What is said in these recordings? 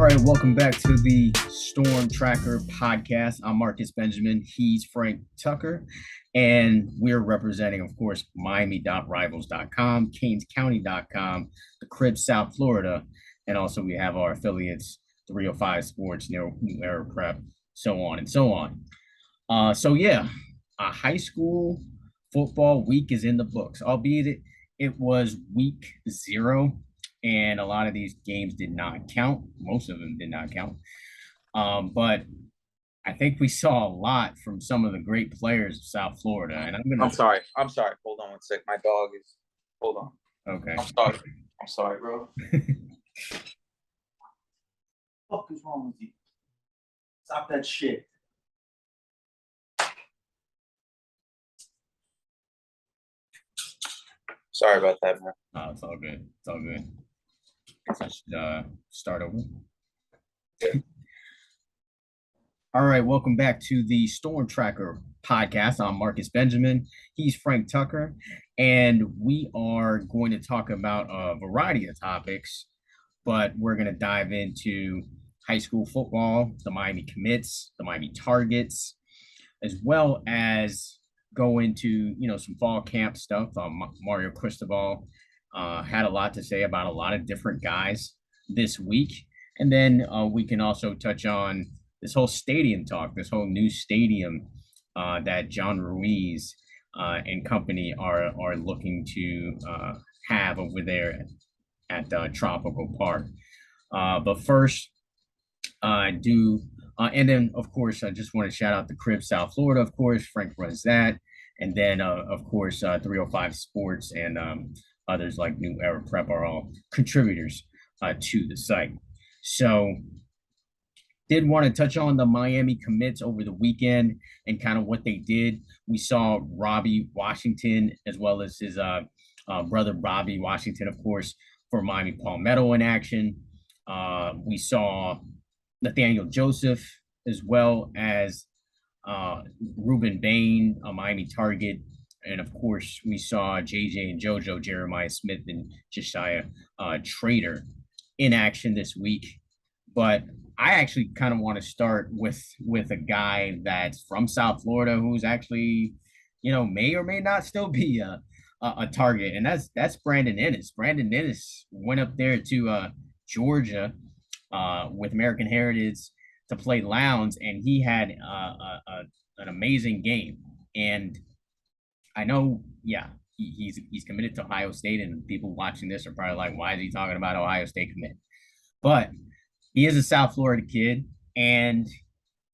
All right, welcome back to the Storm Tracker podcast. I'm Marcus Benjamin. He's Frank Tucker. And we're representing, of course, Miami.rivals.com, CanesCounty.com, the Crib, South Florida. And also we have our affiliates, 305 Sports, New Era Prep, so on and so on. A high school football week is in the books, albeit it was week 0. And a lot of these games did not count. Most of them did not count. But I think we saw a lot from some of the great players of South Florida. And I'm sorry. Hold on one sec. My dog is. Hold on. Okay. I'm sorry, bro. What is wrong with you? Stop that shit. Sorry about that, man. Oh, it's all good. It's all good. I should start over. Yeah. All right, welcome back to the Storm Tracker podcast. I'm Marcus Benjamin. He's Frank Tucker, and we are going to talk about a variety of topics, but we're going to dive into high school football, the Miami commits, the Miami targets, as well as go into, some fall camp stuff. Mario Cristobal had a lot to say about a lot of different guys this week. And then we can also touch on this whole stadium talk, this whole new stadium that John Ruiz and company are looking to have over there at Tropical Park. But first, and then, of course, I just want to shout out the Crib, South Florida, of course. Frank runs that. And then, of course, 305 Sports and others like New Era Prep are all contributors to the site. So did want to touch on the Miami commits over the weekend and kind of what they did. We saw Robbie Washington as well as his brother Robbie Washington, of course, for Miami Palmetto in action. We saw Nathaniel Joseph as well as Ruben Bain, a Miami target. And of course, we saw JJ and JoJo, Jeremiah Smith and Josiah Trader in action this week. But I actually kind of want to start with a guy that's from South Florida who's actually, may or may not still be a target, and that's Brandon Ennis. Brandon Ennis went up there to Georgia with American Heritage to play Lowndes, and he had an amazing game. And I know, he's committed to Ohio State, and people watching this are probably like, why is he talking about Ohio State commit? But he is a South Florida kid, and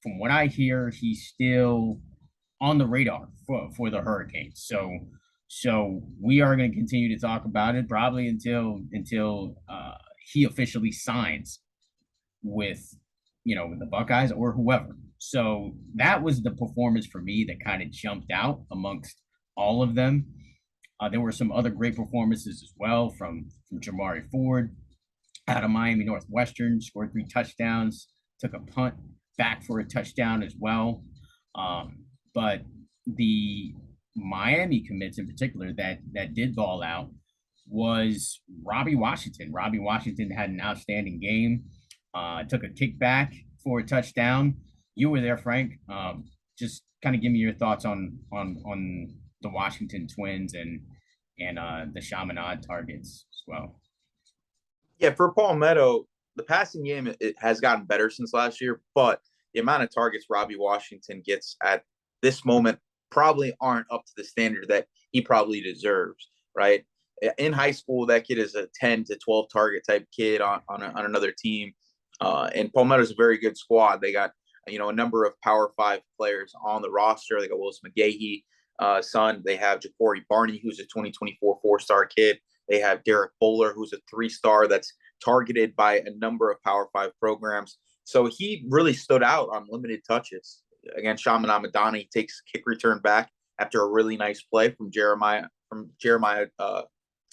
from what I hear, he's still on the radar for the Hurricanes. So we are going to continue to talk about it probably until he officially signs with the Buckeyes or whoever. So that was the performance for me that kind of jumped out amongst all of them. There were some other great performances as well from Jamari Ford out of Miami Northwestern, scored 3 touchdowns, took a punt back for a touchdown as well. But the Miami commits in particular that did ball out was Robbie Washington. Robbie Washington had an outstanding game. Took a kickback for a touchdown. You were there, Frank. Just kind of give me your thoughts on the Washington Twins and the Chaminade targets as well. Yeah, for Palmetto, the passing game it has gotten better since last year, but the amount of targets Robbie Washington gets at this moment probably aren't up to the standard that he probably deserves, right? In high school, that kid is a 10 to 12 target type kid on another team. And Palmetto's a very good squad. They got, a number of Power 5 players on the roster. They got Willis McGahee, son. They have Ja'Cory Barney, who's a 2024 4-star kid. They have Derek Bowler, who's a 3-star that's targeted by a number of Power 5 programs. So he really stood out on limited touches. Against Shaman Amadani, he takes kick return back after a really nice play from Jeremiah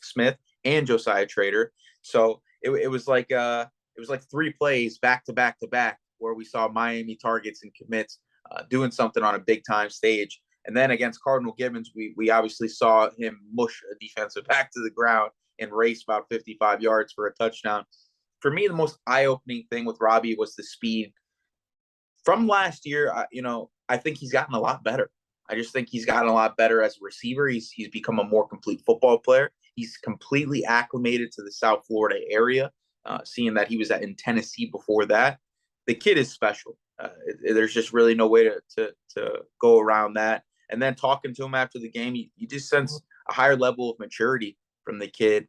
Smith and Josiah Trader. So it was like 3 plays back to back to back where we saw Miami targets and commits doing something on a big time stage. And then against Cardinal Gibbons, we obviously saw him mush a defensive back to the ground and race about 55 yards for a touchdown. for me, the most eye-opening thing with Robbie was the speed from last year. I think he's gotten a lot better. I just think he's gotten a lot better as a receiver. He's become a more complete football player. He's completely acclimated to the South Florida area, seeing that he was in Tennessee before that. The kid is special. There's just really no way to go around that. And then talking to him after the game, you just sense a higher level of maturity from the kid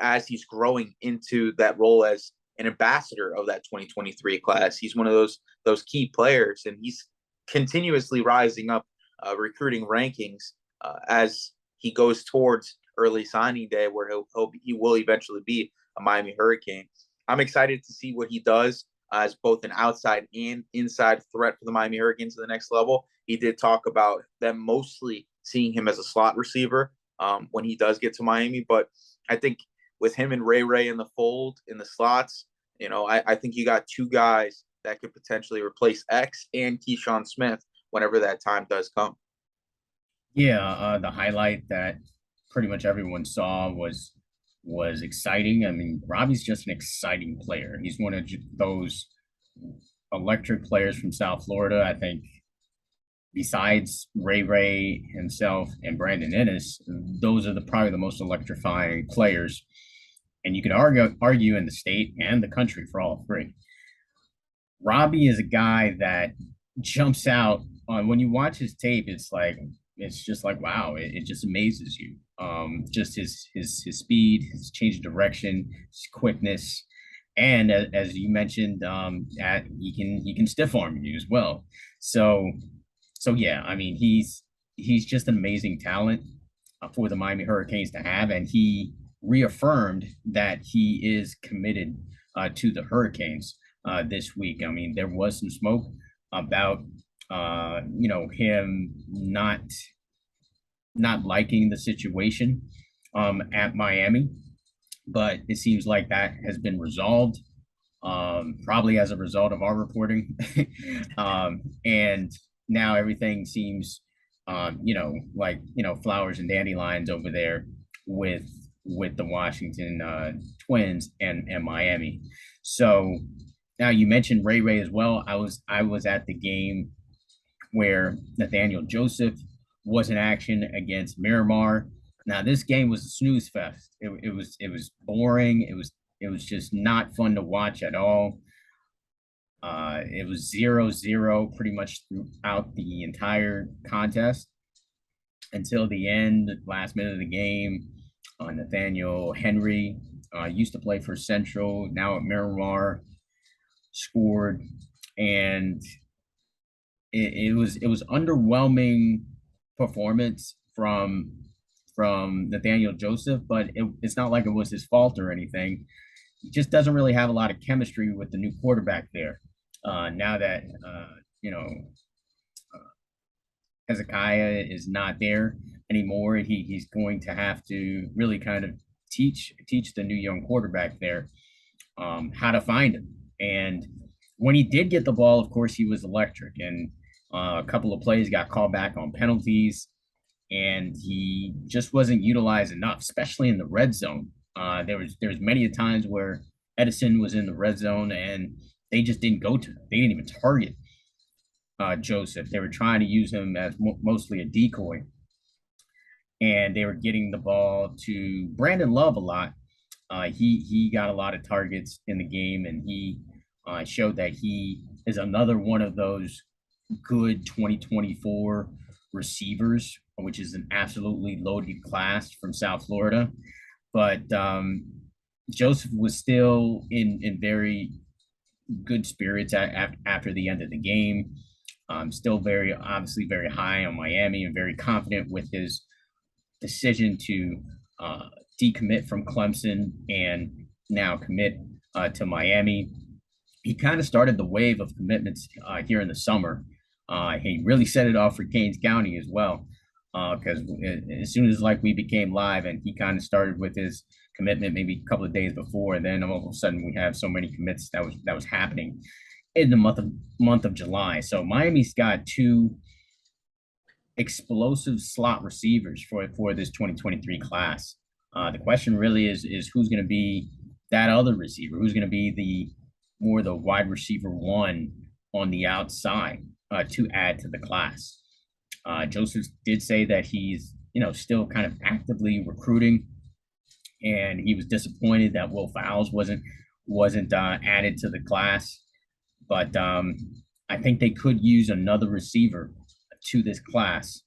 as he's growing into that role as an ambassador of that 2023 class. He's one of those key players, and he's continuously rising up recruiting rankings as he goes towards early signing day, where he will eventually be a Miami Hurricane. I'm excited to see what he does as both an outside and inside threat for the Miami Hurricanes to the next level. He did talk about them mostly seeing him as a slot receiver when he does get to Miami. But I think with him and Ray in the fold in the slots, I think you got two guys that could potentially replace X and Keyshawn Smith whenever that time does come. Yeah, the highlight that pretty much everyone saw was exciting. I mean, Robbie's just an exciting player. He's one of those electric players from South Florida. I think besides Ray himself and Brandon Ennis, those are probably the most electrifying players. And you can argue in the state and the country for all three. Robbie is a guy that jumps out on when you watch his tape. It's just like wow, it just amazes you. Just his speed, his change of direction, his quickness, and as you mentioned, he can stiff arm you as well. So yeah, I mean he's just an amazing talent for the Miami Hurricanes to have, and he reaffirmed that he is committed to the Hurricanes this week. I mean, there was some smoke about him not liking the situation at Miami, but it seems like that has been resolved, probably as a result of our reporting, and now everything seems, flowers and dandelions over there with the Washington Twins and Miami. So now you mentioned Ray as well. I was at the game where Nathaniel Joseph was in action against Miramar. Now this game was a snooze fest. It was boring. It was just not fun to watch at all. It was 0-0 pretty much throughout the entire contest until the end, last minute of the game. Nathaniel Henry used to play for Central, now at Miramar, scored, and it was underwhelming performance from Nathaniel Joseph, but it's not like it was his fault or anything. He just doesn't really have a lot of chemistry with the new quarterback there. Now that Hezekiah is not there anymore, he's going to have to really kind of teach the new young quarterback there how to find him. And when he did get the ball, of course, he was electric. And a couple of plays got called back on penalties, and he just wasn't utilized enough, especially in the red zone. There was many times where Edison was in the red zone and they just didn't go to him. They didn't even target Joseph. They were trying to use him as mostly a decoy, and they were getting the ball to Brandon Love a lot. He got a lot of targets in the game, and he showed that he is another one of those good 2024 receivers, which is an absolutely loaded class from South Florida. But Joseph was still in very good spirits after the end of the game. Still obviously very high on Miami and very confident with his decision to decommit from Clemson and now commit to Miami. He kind of started the wave of commitments here in the summer. He really set it off for Canes County as well, because as soon as we became live, and he kind of started with his commitment maybe a couple of days before, and then all of a sudden we have so many commits that was happening in the month of July. So Miami's got two explosive slot receivers for this 2023 class. The question really is who's going to be that other receiver? Who's going to be the wide receiver one on the outside to add to the class? Joseph did say that he's still kind of actively recruiting, and he was disappointed that Will Fowles wasn't added to the class. But I think they could use another receiver to this class.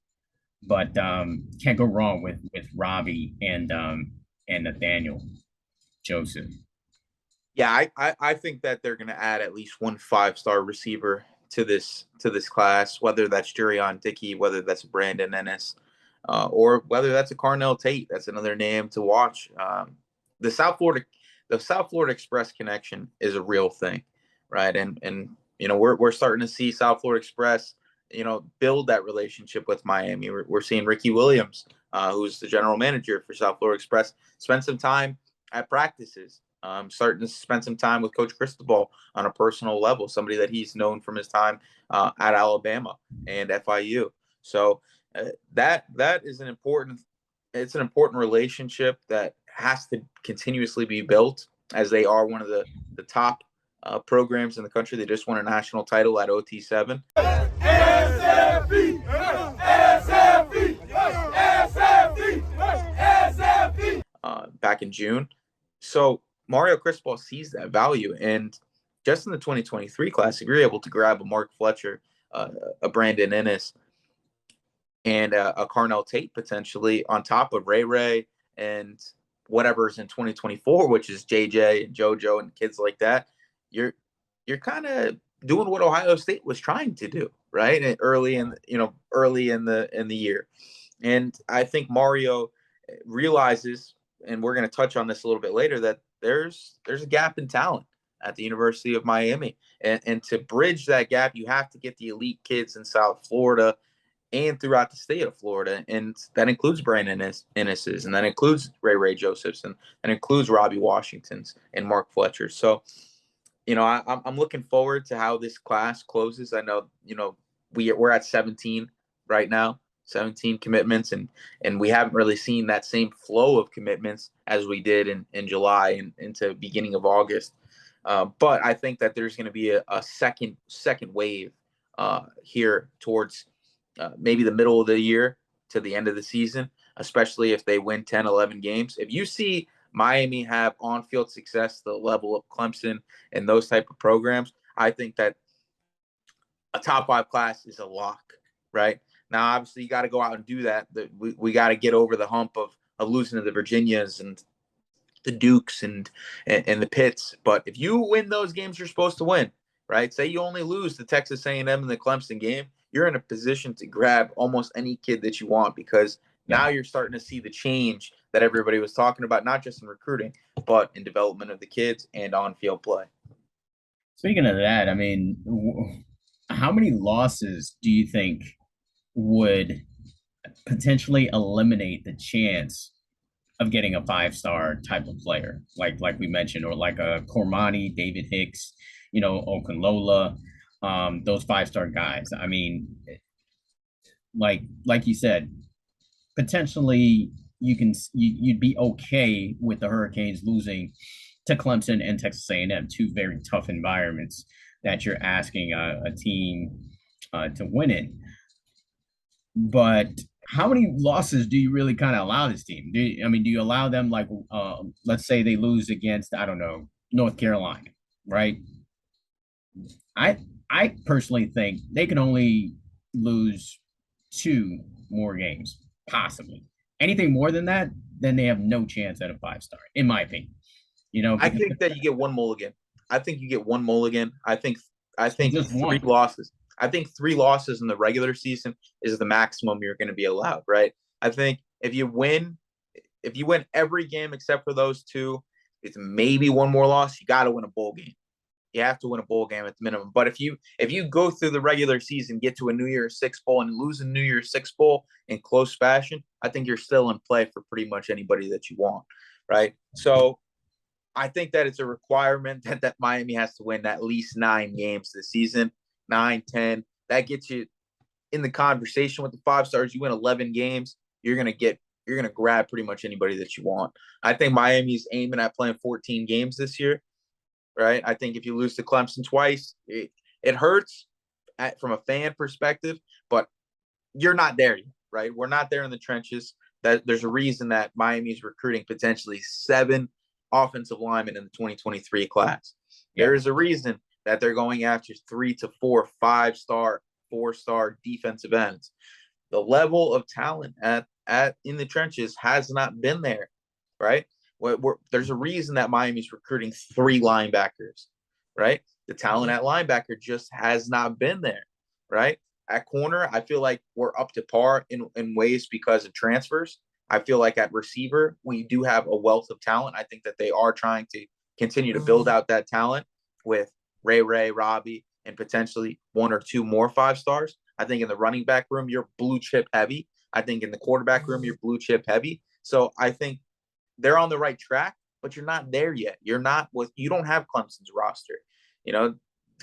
But can't go wrong with Robbie and Nathaniel Joseph. Yeah, I think that they're going to add at least one 5-star receiver to this class, whether that's Jurion Dickey, whether that's Brandon Ennis, or whether that's a Carnell Tate. That's another name to watch. The South Florida the South Florida Express connection is a real thing, right? And we're starting to see South Florida Express build that relationship with Miami. We're seeing Ricky Williams, who's the general manager for South Florida Express, spend some time at practices. Starting to spend some time with Coach Cristobal on a personal level, somebody that he's known from his time at Alabama and FIU. So that is an important relationship that has to continuously be built, as they are one of the top programs in the country. They just won a national title at OT7. Back in June. So Mario Cristobal sees that value. And just in the 2023 class, if you're able to grab a Mark Fletcher, a Brandon Ennis, and a Carnell Tate potentially on top of Ray and whatever's in 2024, which is JJ and JoJo and kids like that, you're kind of doing what Ohio State was trying to do, right? And early in the year. And I think Mario realizes, and we're going to touch on this a little bit later, that there's a gap in talent at the University of Miami. And to bridge that gap, you have to get the elite kids in South Florida and throughout the state of Florida. And that includes Brandon Ennis's, and that includes Ray Josephs, and that includes Robbie Washington's and Mark Fletcher. So, I'm looking forward to how this class closes. I know, we're at 17 right now, 17 commitments, and we haven't really seen that same flow of commitments as we did in July and into beginning of August. But I think that there's going to be a second wave here towards maybe the middle of the year to the end of the season, especially if they win 10, 11 games. If you see Miami have on-field success, the level of Clemson and those type of programs, I think that a top 5 class is a lock, right? Now, obviously, you got to go out and do that. We got to get over the hump of losing to the Virginias and the Dukes and the Pitts. But if you win those games you're supposed to win, right? Say you only lose the Texas A&M and the Clemson game, you're in a position to grab almost any kid that you want, because now you're starting to see the change that everybody was talking about, not just in recruiting, but in development of the kids and on-field play. Speaking of that, I mean, how many losses do you think would potentially eliminate the chance of getting a 5-star type of player, like we mentioned, or like a Cormani, David Hicks, Okunlola, those 5-star guys? I mean, like you said, potentially you'd be okay with the Hurricanes losing to Clemson and Texas A&M, two very tough environments that you're asking a team to win in. But how many losses do you really kind of allow this team? Do you allow them, like, let's say they lose against, I don't know, North Carolina, right? I personally think they can only lose 2 more games, possibly. Anything more than that, then they have no chance at a 5-star, in my opinion. I think that you get one mulligan. I think you get one mulligan. I think just 3 losses. I think 3 losses in the regular season is the maximum you're going to be allowed, right? I think if you win every game except for those 2, it's maybe one more loss. You got to win a bowl game. You have to win a bowl game at the minimum. But if you go through the regular season, get to a New Year's Six bowl, and lose a New Year's Six bowl in close fashion, I think you're still in play for pretty much anybody that you want, right? So I think that it's a requirement that Miami has to win at least 9 games this season, 9, 10. That gets you in the conversation with the 5 stars. You win 11 games, you're going to get you're going to grab pretty much anybody that you want. I think Miami's aiming at playing 14 games this year, right? I think if you lose to Clemson twice, it hurts from a fan perspective, but you're not there yet, right? We're not there in the trenches. That there's a reason that Miami's recruiting potentially 7 offensive linemen in the 2023 class. Yeah. There is a reason that they're going after 3 to 4, 5-star, 4-star defensive ends. The level of talent at in the trenches has not been there, right? There's a reason that Miami's recruiting 3 linebackers, right? The talent at linebacker just has not been there, right? At corner, I feel like we're up to par in ways because of transfers. I feel like at receiver, we do have a wealth of talent. I think that they are trying to continue to build out that talent with Ray, Robbie, and potentially 1 or 2 more 5-stars. I think in the running back room, you're blue chip heavy. I think in the quarterback room, you're blue chip heavy. So I think they're on the right track, but you're not there yet. You don't have Clemson's roster.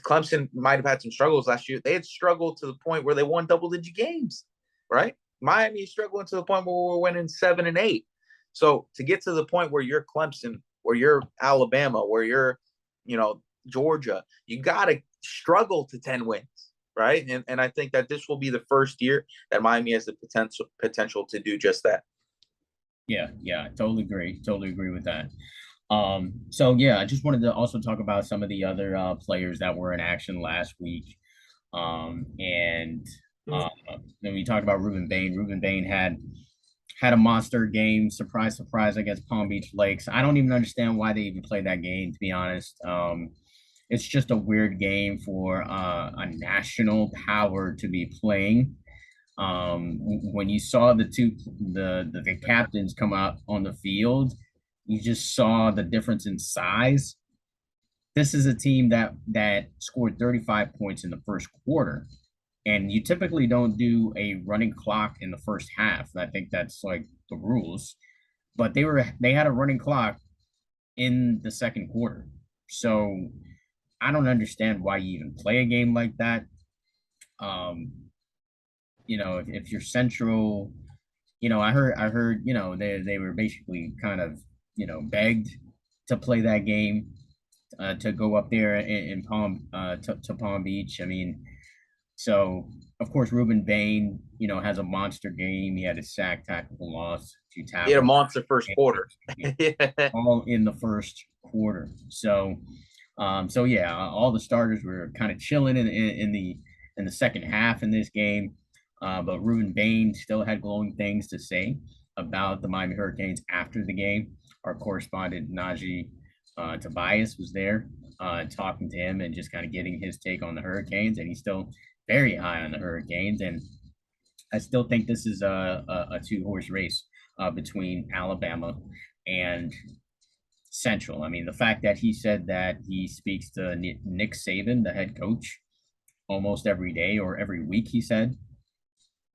Clemson might have had some struggles last year. They had struggled to the point where they won double-digit games, right? Miami is struggling to the point where we're winning 7 and 8. So to get to the point where you're Clemson, where you're Alabama, where you're, Georgia, you got to struggle to 10 wins, right? And I think that this will be the first year that Miami has the potential to do just that. Yeah, totally agree with that. So yeah, I just wanted to also talk about some of the other players that were in action last week. And then we talked about Ruben Bain. Ruben Bain had a monster game, surprise, against Palm Beach Lakes. I don't even understand why they even played that game, to be honest. It's just a weird game for a national power to be playing. When you saw the captains come out on the field, you just saw the difference in size. This is a team that scored 35 points in the first quarter, and you typically don't do a running clock in the first half. I think that's like the rules, but they had a running clock in the second quarter. So I don't understand why you even play a game like that. If you're Central, I heard, they were basically kind of, begged to play that game, to go up there in Palm, to Palm Beach. I mean, so of course Ruben Bain, has a monster game. He had a sack, tackle for loss, 2 tackles. He had a monster first quarter, all in the first quarter. So yeah, all the starters were kind of chilling in the second half in this game. But Ruben Bain still had glowing things to say about the Miami Hurricanes after the game. Our correspondent Najee Tobias was there talking to him and just kind of getting his take on the Hurricanes, and he's still very high on the Hurricanes. And I still think this is a 2-horse race between Alabama and Central. I mean, the fact that he said that he speaks to Nick Saban, the head coach, almost every day or every week, he said.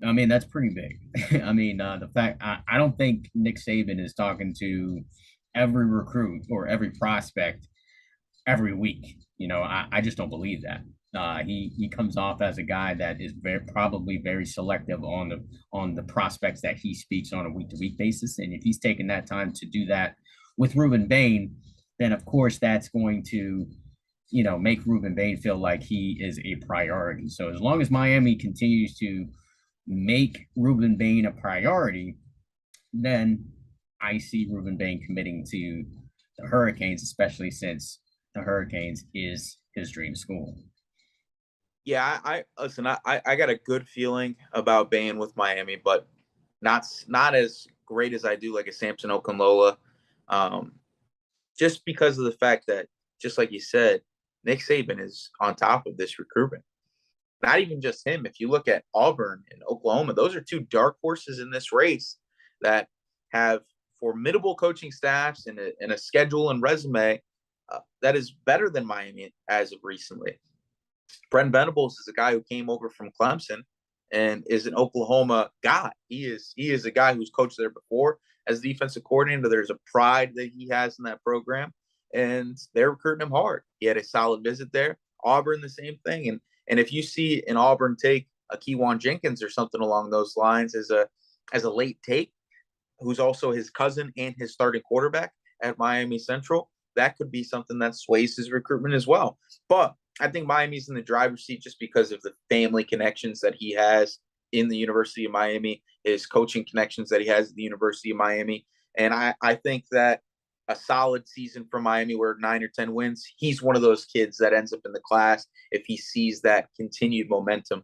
I mean, that's pretty big. I mean, the fact I don't think Nick Saban is talking to every recruit or every prospect every week. I just don't believe that. He comes off as a guy that is probably very selective on the prospects that he speaks on a week-to-week basis. And if he's taking that time to do that with Ruben Bain, then of course that's going to, make Ruben Bain feel like he is a priority. So as long as Miami continues to make Ruben Bain a priority, then I see Ruben Bain committing to the Hurricanes, especially since the Hurricanes is his dream school. Yeah, I listen. I got a good feeling about Bain with Miami, but not as great as I do like a Samson Okunlola, just because of the fact that, just like you said, Nick Saban is on top of this recruitment. Not even just him. If you look at Auburn and Oklahoma, those are 2 dark horses in this race that have formidable coaching staffs and a schedule and resume that is better than Miami as of recently. Brent Venables is a guy who came over from Clemson and is an Oklahoma guy. He is a guy who's coached there before as defensive coordinator. There's a pride that he has in that program, and they're recruiting him hard. He had a solid visit there. Auburn, the same thing. And if you see an Auburn take a Keywan Jenkins or something along those lines as a late take, who's also his cousin and his starting quarterback at Miami Central, that could be something that sways his recruitment as well. But I think Miami's in the driver's seat just because of the family connections that he has in the University of Miami, his coaching connections that he has at the University of Miami. And I think that a solid season for Miami where 9 or 10 wins, he's one of those kids that ends up in the class if he sees that continued momentum.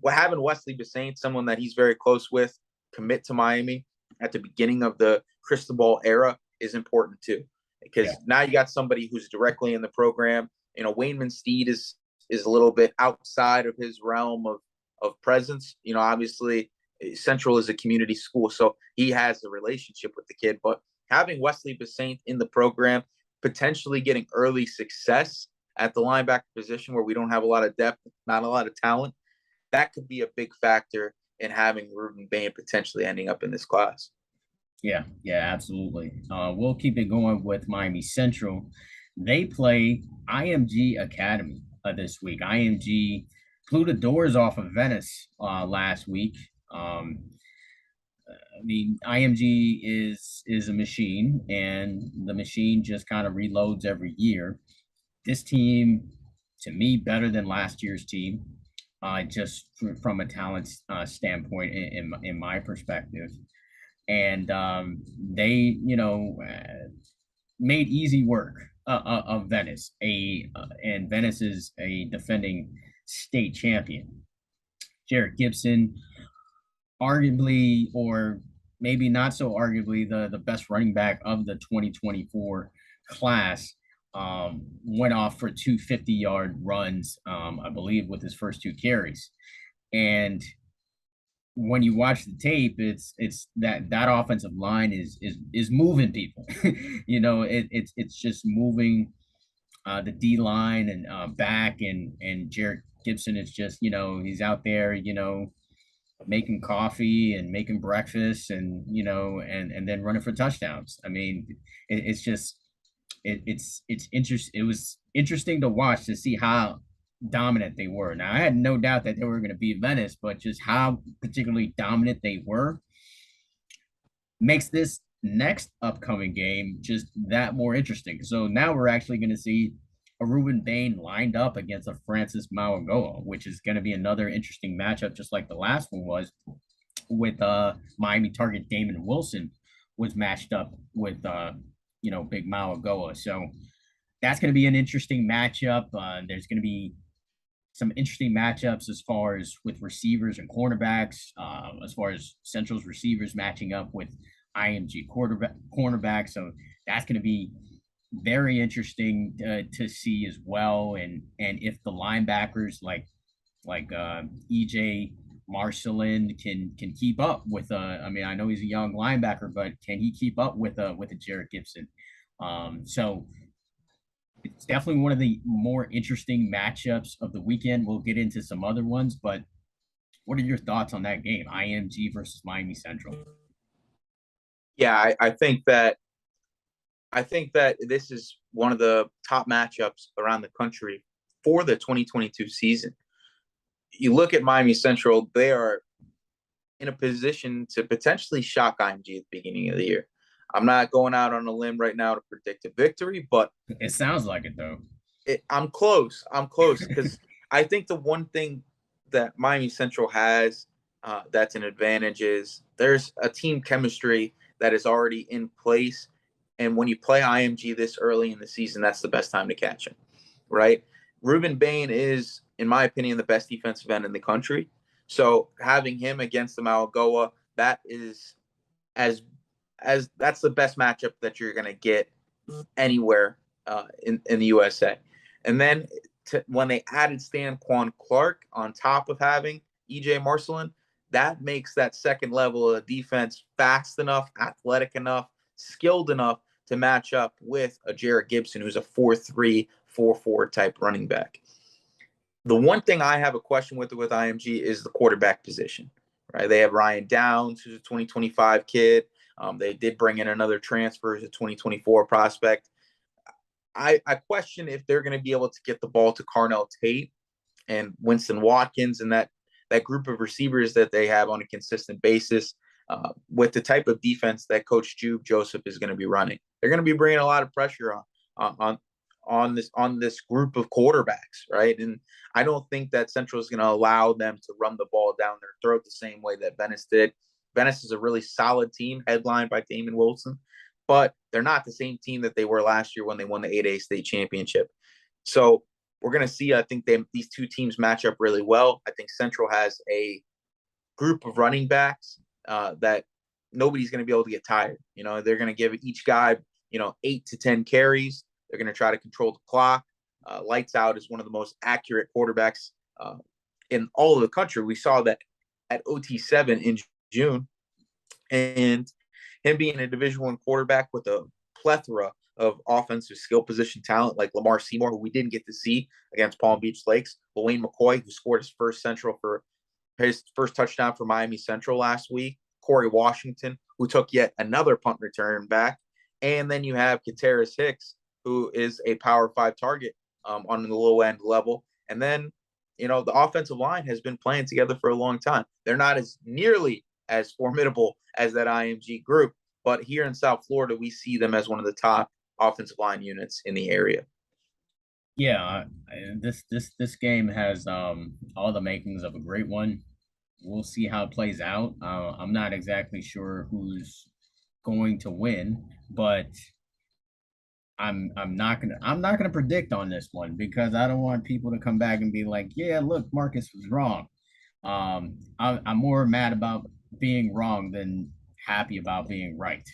Having Wesley Bissaint, someone that he's very close with, commit to Miami at the beginning of the Cristobal era is important too, because now you got somebody who's directly in the program. Wayne Steed is a little bit outside of his realm of presence. Obviously Central is a community school, so he has a relationship with the kid, but having Wesley Bissaint in the program, potentially getting early success at the linebacker position where we don't have a lot of depth, not a lot of talent, that could be a big factor in having Ruben Bain potentially ending up in this class. Yeah, absolutely. We'll keep it going with Miami Central. They play IMG Academy this week. IMG blew the doors off of Venice last week. IMG is a machine, and the machine just kind of reloads every year. This team, to me, better than last year's team, just from a talent standpoint, in my perspective. And they, made easy work of Venice. And Venice is a defending state champion. Jarrett Gibson, arguably, or maybe not so arguably, the best running back of the 2024 class, went off for 250-yard runs, I believe, with his first 2 carries. And when you watch the tape, it's that offensive line is moving people. It's just moving the D line and back, and Jarrett Gibson is just, he's out there, making coffee and making breakfast, and and then running for touchdowns. I mean, it's just it's interesting. It was interesting to watch, to see how dominant they were. Now, I had no doubt that they were going to beat Venice, but just how particularly dominant they were makes this next upcoming game just that more interesting. So now we're actually going to see a Ruben Bain lined up against a Francis Mauigoa, which is going to be another interesting matchup, just like the last one was, with Miami target Damon Wilson was matched up with Big Mauigoa. So that's going to be an interesting matchup. There's going to be some interesting matchups as far as with receivers and cornerbacks, as far as Central's receivers matching up with IMG cornerback. So that's going to be very interesting to see as well. And if the linebackers like EJ Marcelin can keep up with I mean, I know he's a young linebacker, but can he keep up with a Jarrett Gibson? So it's definitely one of the more interesting matchups of the weekend. We'll get into some other ones, but what are your thoughts on that game, IMG versus Miami Central? Yeah, I think that this is one of the top matchups around the country for the 2022 season. You look at Miami Central, they are in a position to potentially shock IMG at the beginning of the year. I'm not going out on a limb right now to predict a victory, but it sounds like it, though. I'm close because I think the one thing that Miami Central has that's an advantage is there's a team chemistry that is already in place. And when you play IMG this early in the season, that's the best time to catch him, right? Ruben Bain is, in my opinion, the best defensive end in the country. So having him against the Mauigoa, that is that's the best matchup that you're going to get anywhere in the USA. And then when they added Stanquan Clark on top of having EJ Marcelin, that makes that second level of defense fast enough, athletic enough, skilled enough to match up with a Jarrett Gibson, who's a 4-3, 4-4 type running back. The one thing I have a question with IMG is the quarterback position, right? They have Ryan Downs, who's a 2025 kid. They did bring in another transfer as a 2024 prospect. I question if they're going to be able to get the ball to Carnell Tate and Winston Watkins and that group of receivers that they have on a consistent basis. with the type of defense that Coach Jude Joseph is going to be running. They're going to be bringing a lot of pressure on this group of quarterbacks, right? And I don't think that Central is going to allow them to run the ball down their throat the same way that Venice did. Venice is a really solid team, headlined by Damon Wilson, but they're not the same team that they were last year when they won the 8A state championship. So we're going to see, I think these two teams match up really well. I think Central has a group of running backs that nobody's going to be able to get tired. They're going to give each guy, 8 to 10 carries. They're going to try to control the clock. Lights Out is one of the most accurate quarterbacks in all of the country. We saw that at OT7 in June, and him being a Division I quarterback with a plethora of offensive skill position talent like Lamar Seymour, who we didn't get to see against Palm Beach Lakes, Wayne McCoy, who scored his first touchdown for Miami Central last week, Corey Washington, who took yet another punt return back, and then you have Kateris Hicks, who is a Power 5 target on the low end level. And then, the offensive line has been playing together for a long time. They're not as nearly as formidable as that IMG group, but here in South Florida, we see them as one of the top offensive line units in the area. Yeah, this game has all the makings of a great one. We'll see how it plays out. I'm not exactly sure who's going to win, but I'm not gonna predict on this one because I don't want people to come back and be like, yeah, look, Marcus was wrong. I'm more mad about being wrong than happy about being right.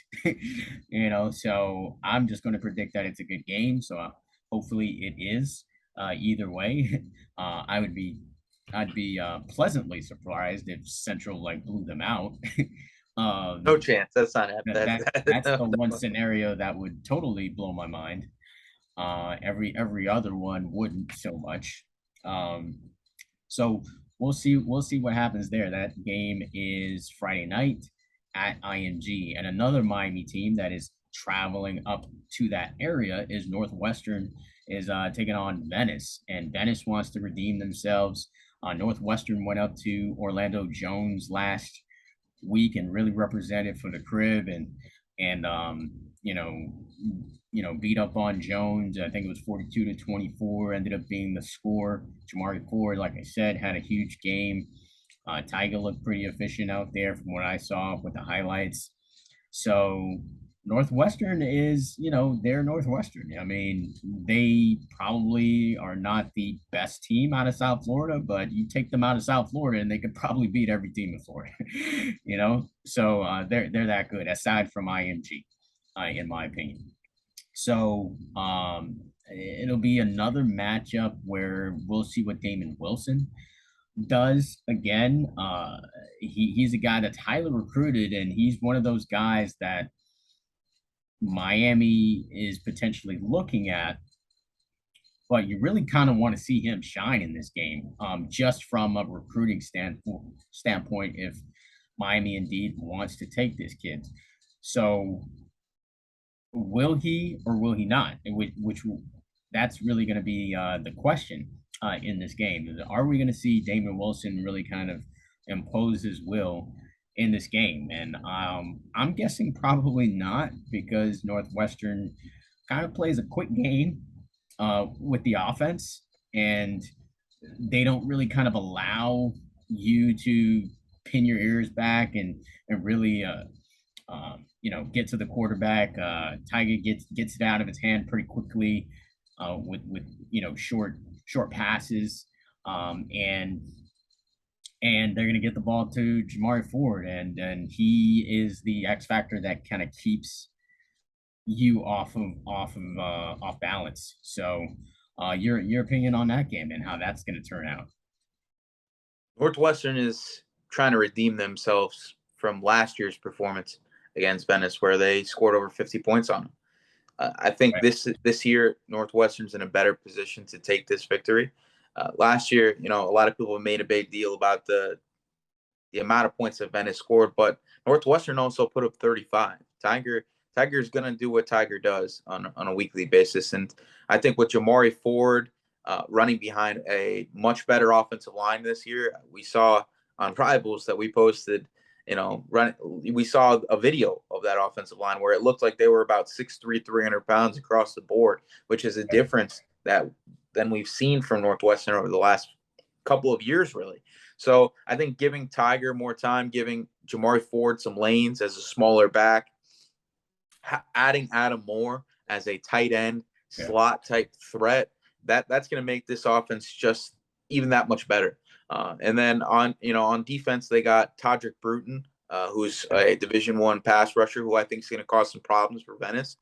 So I'm just going to predict that it's a good game. So hopefully it is. Either way, I'd be pleasantly surprised if Central like blew them out. No chance. That's not happening. That's the one scenario that would totally blow my mind. Every other one wouldn't so much. So we'll see what happens there. That game is Friday night at IMG, and another Miami team that is traveling up to that area is Northwestern is taking on Venice, and Venice wants to redeem themselves. Northwestern went up to Orlando Jones last week and really represented for the crib and beat up on Jones. I think it was 42-24 ended up being the score. Jamari Ford, like I said, had a huge game. Tiger looked pretty efficient out there from what I saw with the highlights. So Northwestern is, they're Northwestern. I mean, they probably are not the best team out of South Florida, but you take them out of South Florida and they could probably beat every team in Florida, So they're that good, aside from IMG, in my opinion. So it'll be another matchup where we'll see what Damon Wilson does again. He's a guy that's highly recruited, and he's one of those guys that Miami is potentially looking at, but you really kind of want to see him shine in this game, just from a recruiting standpoint, if Miami indeed wants to take this kid. So will he or will he not? Which that's really going to be the question in this game. Are we going to see Damon Wilson really kind of impose his will in this game? And I'm guessing probably not, because Northwestern kind of plays a quick game with the offense, and they don't really kind of allow you to pin your ears back and really get to the quarterback. Tiger gets it out of his hand pretty quickly with short passes, and they're going to get the ball to Jamari Ford, and he is the X factor that kind of keeps you off balance. So, your opinion on that game and how that's going to turn out? Northwestern is trying to redeem themselves from last year's performance against Venice, where they scored over 50 points on them. I think this year Northwestern's in a better position to take this victory. Last year, a lot of people made a big deal about the amount of points that Venice scored, but Northwestern also put up 35. Tiger's going to do what Tiger does on a weekly basis, and I think with Jamari Ford running behind a much better offensive line this year, we saw on Rivals that we posted run. We saw a video of that offensive line where it looked like they were about 6'3", 300 pounds across the board, which is a difference that than we've seen from Northwestern over the last couple of years, really. So I think giving Tiger more time, giving Jamari Ford some lanes as a smaller back, adding Adam Moore as a tight end Yeah. slot type threat, that's going to make this offense just even that much better. And then on defense, they got Todrick Bruton, who's a Division I pass rusher, who I think is going to cause some problems for Venice.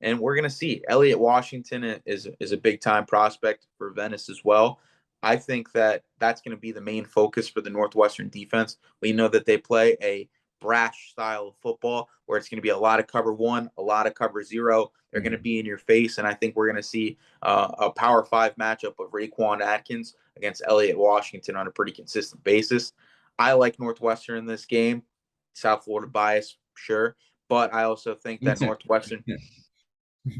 And we're going to see Elliott Washington is a big time prospect for Venice as well. I think that's going to be the main focus for the Northwestern defense. We know that they play a brash style of football where it's going to be a lot of cover one, a lot of cover zero. They're going to be in your face, and I think we're going to see a Power 5 matchup of Raekwon Atkins against Elliott Washington on a pretty consistent basis. I like Northwestern in this game. South Florida bias, sure, but I also think that Northwestern,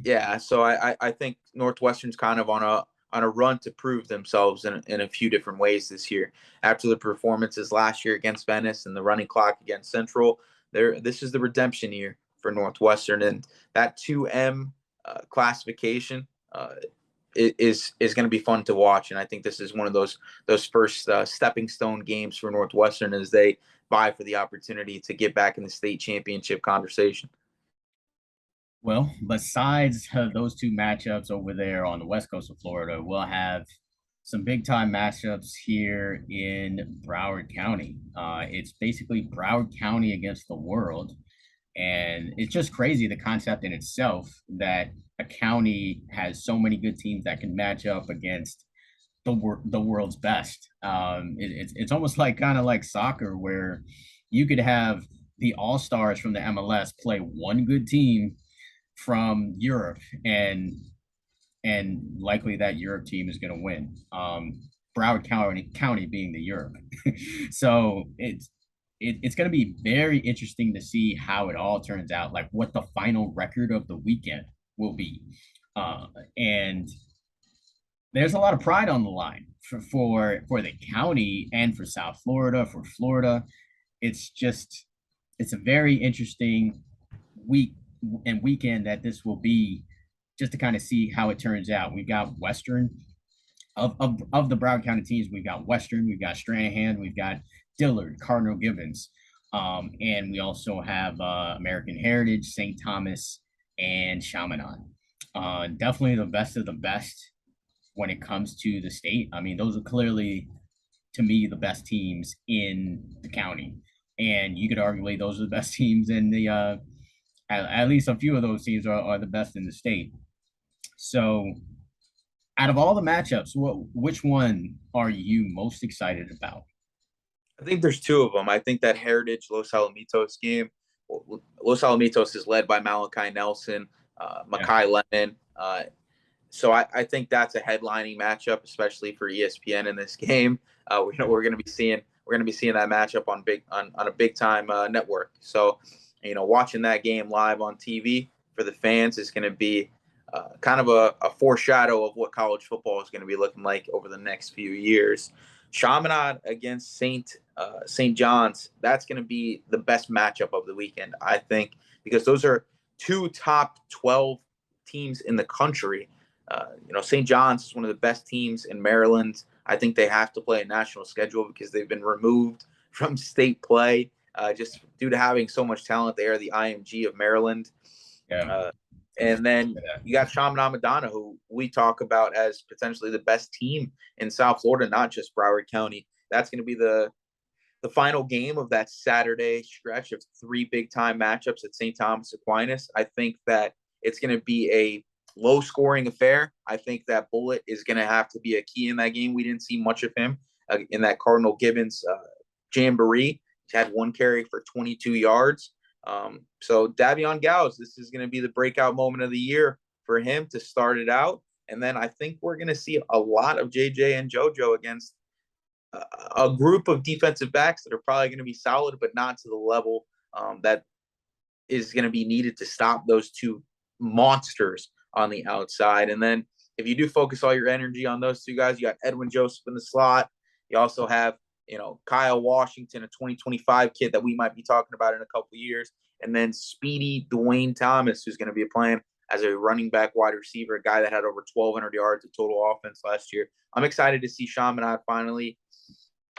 yeah. So I think Northwestern's kind of on a run to prove themselves in a few different ways this year. After the performances last year against Venice and the running clock against Central, this is the redemption year for Northwestern, and that 2M classification is going to be fun to watch. And I think this is one of those first stepping stone games for Northwestern as they vie for the opportunity to get back in the state championship conversation. Well, besides those two matchups over there on the west coast of Florida, we'll have some big time matchups here in Broward County. It's basically Broward County against the world. And it's just crazy, the concept in itself, that a county has so many good teams that can match up against the world's best. It's almost like kind of like soccer, where you could have the all stars from the MLS play one good team from Europe, and likely that Europe team is going to win. Broward County being the Europe, so it's going to be very interesting to see how it all turns out, like what the final record of the weekend will be, and there's a lot of pride on the line for the county and for South Florida, for Florida. It's a very interesting week and weekend that this will be, just to kind of see how it turns out. We've got Western of the Broward County teams. We've got Western, we've got Stranahan, we've got Dillard, Cardinal Gibbons, and we also have American Heritage, St. Thomas, and Chaminade. Definitely the best of the best when it comes to the state. I mean, those are clearly, to me, the best teams in the county, and you could arguably those are the best teams in the at least a few of those teams are the best in the state. So out of all the matchups, which one are you most excited about? I think there's two of them. I think that Heritage Los Alamitos game, Los Alamitos is led by Malachi Nelson, Makai Lemon. So I think that's a headlining matchup, especially for ESPN in this game. We're going to be seeing that matchup on a big time network. So watching that game live on TV for the fans is going to be kind of a foreshadow of what college football is going to be looking like over the next few years. Chaminade against St. John's, that's going to be the best matchup of the weekend, I think, because those are two top 12 teams in the country. St. John's is one of the best teams in Maryland. I think they have to play a national schedule because they've been removed from state play just due to having so much talent. They are the IMG of Maryland. Yeah. And then you got Chaminade Madonna, who we talk about as potentially the best team in South Florida, not just Broward County. That's going to be the final game of that Saturday stretch of three big-time matchups at St. Thomas Aquinas. I think that it's going to be a low-scoring affair. I think that Bullitt is going to have to be a key in that game. We didn't see much of him in that Cardinal Gibbons jamboree. He had one carry for 22 yards. So Davion Gowes, this is going to be the breakout moment of the year for him to start it out. And then I think we're going to see a lot of JJ and JoJo against a group of defensive backs that are probably going to be solid, but not to the level that is going to be needed to stop those two monsters on the outside. And then if you do focus all your energy on those two guys, you got Edwin Joseph in the slot. You also have Kyle Washington, a 2025 kid that we might be talking about in a couple of years, and then speedy Dwayne Thomas, who's going to be playing as a running back wide receiver, a guy that had over 1,200 yards of total offense last year. I'm excited to see Chaminade finally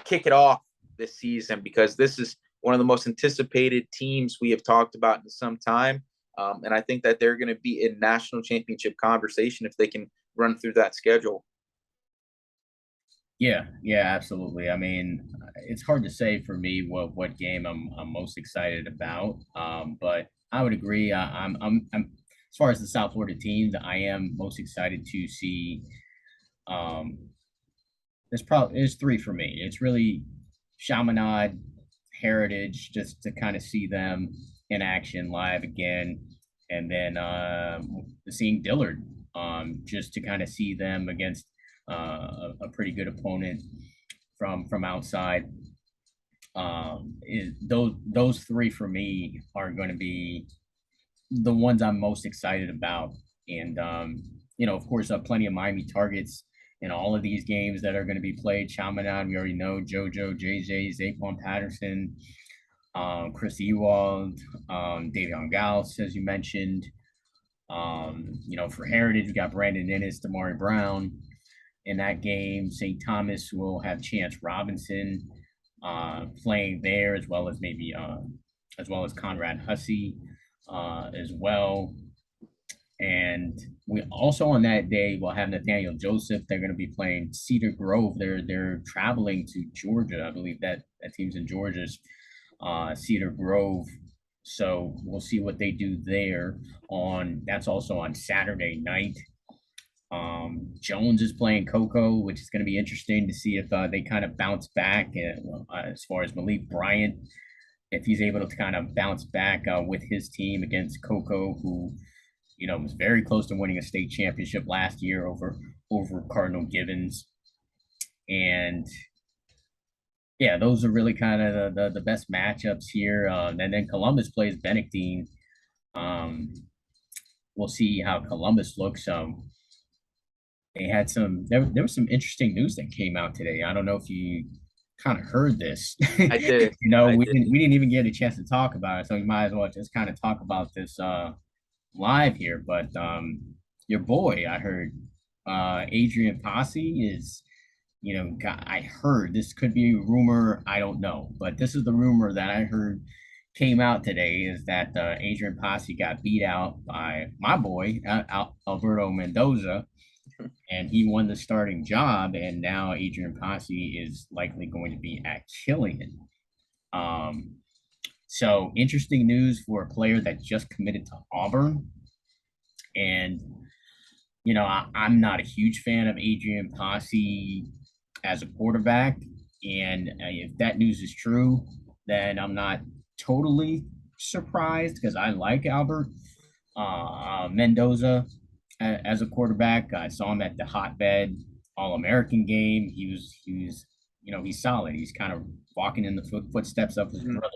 kick it off this season because this is one of the most anticipated teams we have talked about in some time. And I think that they're going to be in national championship conversation if they can run through that schedule. Yeah, yeah, absolutely. I mean, it's hard to say for me what game I'm most excited about. But I would agree. I'm as far as the South Florida teams, I am most excited to see. Um, there's three for me. It's really Chaminade, Heritage, just to kind of see them in action live again, and then seeing Dillard, just to kind of see them against a pretty good opponent from outside. Those three for me are going to be the ones I'm most excited about, and of course, plenty of Miami targets in all of these games that are going to be played. Chaminade, we already know JoJo, JJ, Zaquan Patterson, Chris Ewald, Davion Gauss, as you mentioned. For Heritage, we got Brandon Ennis, Damari Brown in that game. St. Thomas will have Chance Robinson playing there, as well as Conrad Hussey as well. And we also on that day will have Nathaniel Joseph. They're going to be playing Cedar Grove. They're traveling to Georgia. I believe that team's in Georgia's Cedar Grove. So we'll see what they do there. That's also on Saturday night. Jones is playing Coco, which is going to be interesting to see if they kind of bounce back as far as Malik Bryant, if he's able to kind of bounce back with his team against Coco, who was very close to winning a state championship last year over Cardinal Gibbons. And yeah, those are really kind of the best matchups here. And then Columbus plays Benedictine. We'll see how Columbus looks. They had there was some interesting news that came out today. I don't know if you kind of heard this. I did. We didn't even get a chance to talk about it, so we might as well just kind of talk about this live here. But your boy, I heard, Adrian Posse is, I heard this could be a rumor. I don't know, but this is the rumor that I heard came out today is that Adrian Posse got beat out by my boy, Alberto Mendoza, and he won the starting job. And now Adrian Posse is likely going to be at Killian. So interesting news for a player that just committed to Auburn. And, I'm not a huge fan of Adrian Posse as a quarterback. And if that news is true, then I'm not totally surprised because I like Albert Mendoza as a quarterback. I saw him at the Hotbed All-American game. He's solid. He's kind of walking in the footsteps of his brother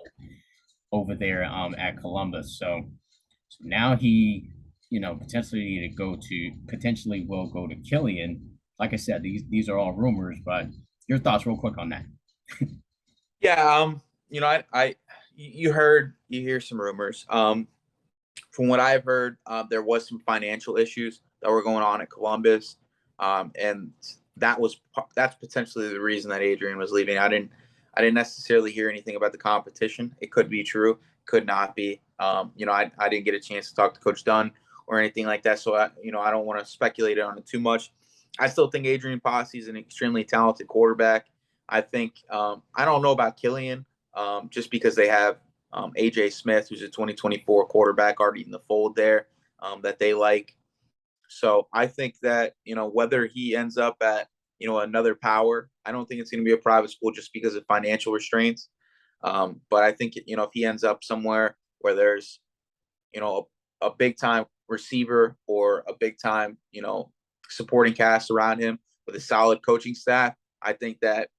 over there at Columbus. So now he, potentially will go to Killian. Like I said, these are all rumors, but your thoughts real quick on that. Yeah, you hear some rumors. From what I've heard, there was some financial issues that were going on at Columbus, and that's potentially the reason that Adrian was leaving. I didn't necessarily hear anything about the competition. It could be true, could not be. I didn't get a chance to talk to Coach Dunn or anything like that, so I don't want to speculate on it too much. I still think Adrian Posse is an extremely talented quarterback. I think I don't know about Killian, just because they have AJ Smith, who's a 2024 quarterback already in the fold there, that they like. So I think that, whether he ends up at, another power, I don't think it's going to be a private school just because of financial restraints. But I think, if he ends up somewhere where there's, a big time receiver or a big time, supporting cast around him with a solid coaching staff, I think that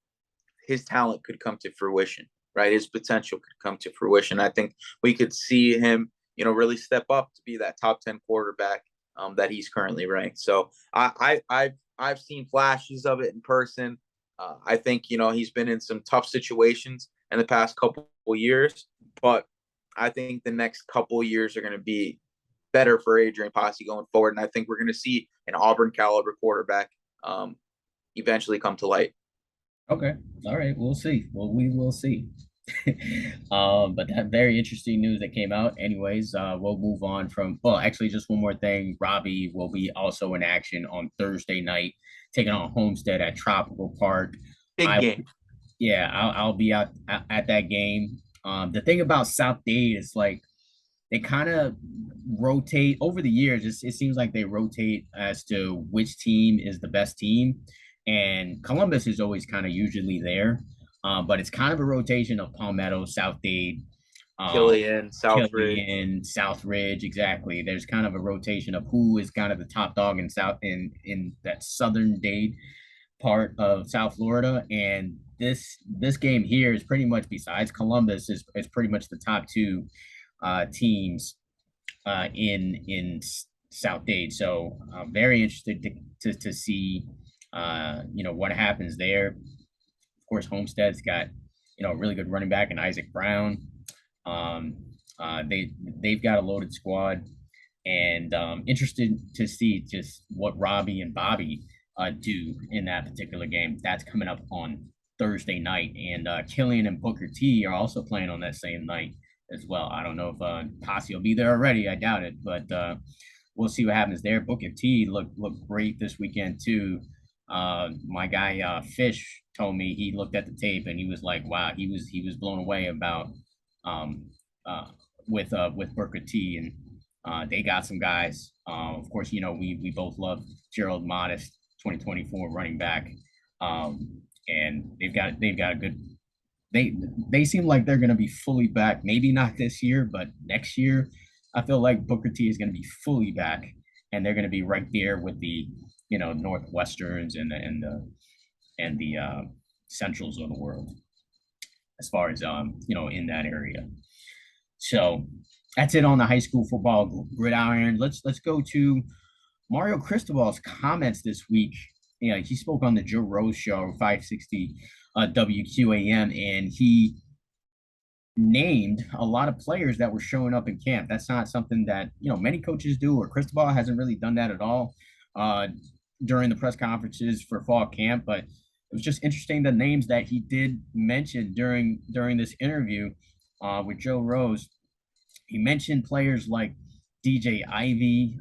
his talent could come to fruition, right? His potential could come to fruition. I think we could see him, really step up to be that top 10 quarterback that he's currently ranked. So I've seen flashes of it in person. I think, he's been in some tough situations in the past couple years, but I think the next couple years are going to be better for Adrian Posse going forward. And I think we're going to see an Auburn caliber quarterback eventually come to light. Okay. All right. We'll see. Well, we will see. But that very interesting news that came out. Anyways, we'll move on from. Well, actually, just one more thing. Robbie will be also in action on Thursday night, taking on Homestead at Tropical Park. Big I game. Yeah, I'll be out at that game. The thing about South Dade is like they kind of rotate over the years. It seems like they rotate as to which team is the best team, and Columbus is always kind of usually there. But it's kind of a rotation of Palmetto, South Dade, um, Killian, Southridge. Killian, Southridge. Exactly. There's kind of a rotation of who is kind of the top dog in that Southern Dade part of South Florida, and this game here is pretty much besides Columbus is pretty much the top two teams in South Dade. So I'm very interested to see what happens there. Of course, Homestead's got a really good running back in Isaac Brown. Um, they've got a loaded squad, and interested to see just what Robbie and Bobby do in that particular game. That's coming up on Thursday night, and Killian and Booker T are also playing on that same night as well. I don't know if Posse will be there already. I doubt it, but we'll see what happens there. Booker T looked great this weekend too. My guy Fish told me he looked at the tape and he was like, "Wow, he was blown away about um, uh, with Booker T." And they got some guys. Of course, we both love Gerald Modest, 2024 running back, and they've got a good. They seem like they're going to be fully back. Maybe not this year, but next year, I feel like Booker T is going to be fully back, and they're going to be right there with the Northwesterns and the Centrals of the world as far as in that area. So that's it on the high school football gridiron. Let's go to Mario Cristobal's comments this week. He spoke on the Joe Rose Show, 560 WQAM, and he named a lot of players that were showing up in camp. That's not something that many coaches do, or Cristobal hasn't really done that at all during the press conferences for fall camp. But it was just interesting the names that he did mention during this interview with Joe Rose. He mentioned players like DJ Ivy